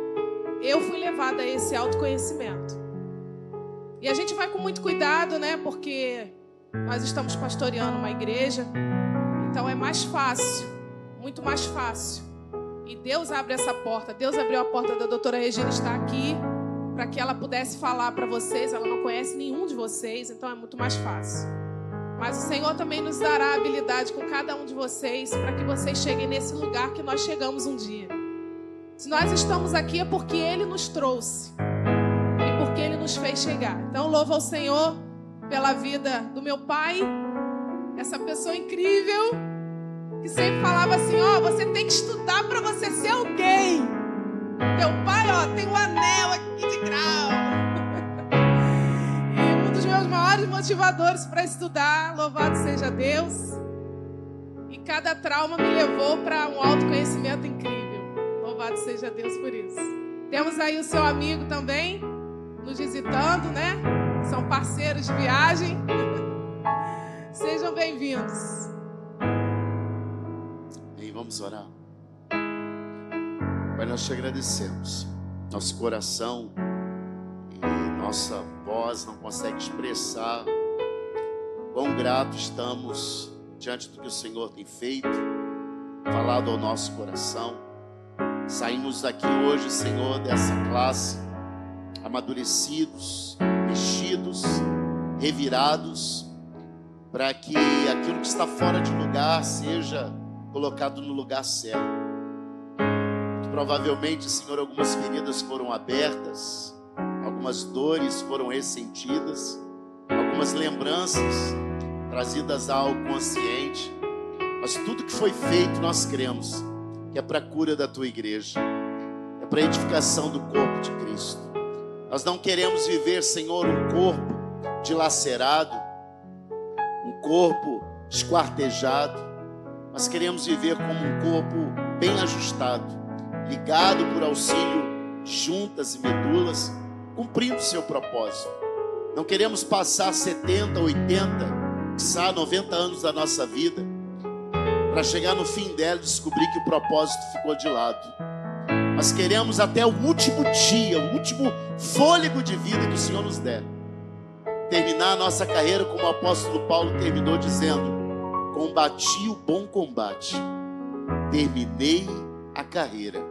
[SPEAKER 4] eu fui levada a esse autoconhecimento. E a gente vai com muito cuidado, né? Porque nós estamos pastoreando uma igreja, então é mais fácil, muito mais fácil. E Deus abre essa porta. Deus abriu a porta da doutora Regina estar aqui para que ela pudesse falar para vocês. Ela não conhece nenhum de vocês, então é muito mais fácil. Mas o Senhor também nos dará habilidade com cada um de vocês para que vocês cheguem nesse lugar que nós chegamos um dia. Se nós estamos aqui é porque Ele nos trouxe e porque Ele nos fez chegar. Então louvo ao Senhor pela vida do meu pai, essa pessoa incrível que sempre falava assim, você tem que estudar para você ser alguém. Teu pai, tem um anel aqui de grau. E um dos meus maiores motivadores para estudar, louvado seja Deus. E cada trauma me levou para um autoconhecimento incrível. Louvado seja Deus por isso. Temos aí o seu amigo também, nos visitando, né? São parceiros de viagem. Sejam bem-vindos.
[SPEAKER 1] E vamos orar. Pai, nós te agradecemos. Nosso coração e nossa voz não consegue expressar quão gratos estamos diante do que o Senhor tem feito, falado ao nosso coração. Saímos daqui hoje, Senhor, dessa classe, amadurecidos, mexidos, revirados, para que aquilo que está fora de lugar seja colocado no lugar certo. Muito provavelmente, Senhor, algumas feridas foram abertas, algumas dores foram ressentidas, algumas lembranças trazidas ao consciente, mas tudo que foi feito nós cremos que é para a cura da tua igreja, é para a edificação do corpo de Cristo. Nós não queremos viver, Senhor, um corpo dilacerado, um corpo esquartejado. Nós queremos viver como um corpo bem ajustado, ligado por auxílio de juntas e medulas, cumprindo o seu propósito. Não queremos passar 70, 80, quiçá 90 anos da nossa vida para chegar no fim dela e descobrir que o propósito ficou de lado. Nós queremos até o último dia, o último fôlego de vida que o Senhor nos der, terminar a nossa carreira como o apóstolo Paulo terminou dizendo: combati o bom combate, terminei a carreira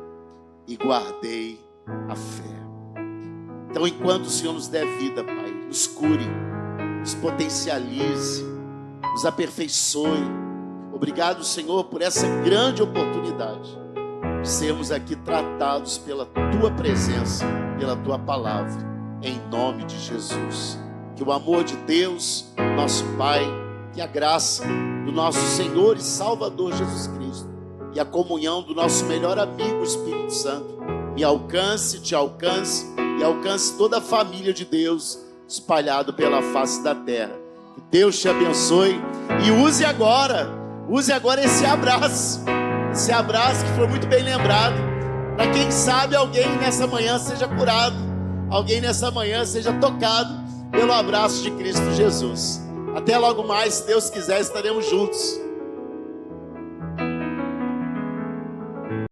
[SPEAKER 1] e guardei a fé. Então, enquanto o Senhor nos der vida, Pai, nos cure, nos potencialize, nos aperfeiçoe. Obrigado, Senhor, por essa grande oportunidade de sermos aqui tratados pela Tua presença, pela Tua palavra, em nome de Jesus. Que o amor de Deus, nosso Pai, que a graça do nosso Senhor e Salvador Jesus Cristo e a comunhão do nosso melhor amigo, o Espírito Santo, me alcance, te alcance e alcance toda a família de Deus espalhado pela face da terra. Que Deus te abençoe e use agora esse abraço que foi muito bem lembrado, para quem sabe alguém nessa manhã seja curado, alguém nessa manhã seja tocado pelo abraço de Cristo Jesus. Até logo mais, se Deus quiser, estaremos juntos.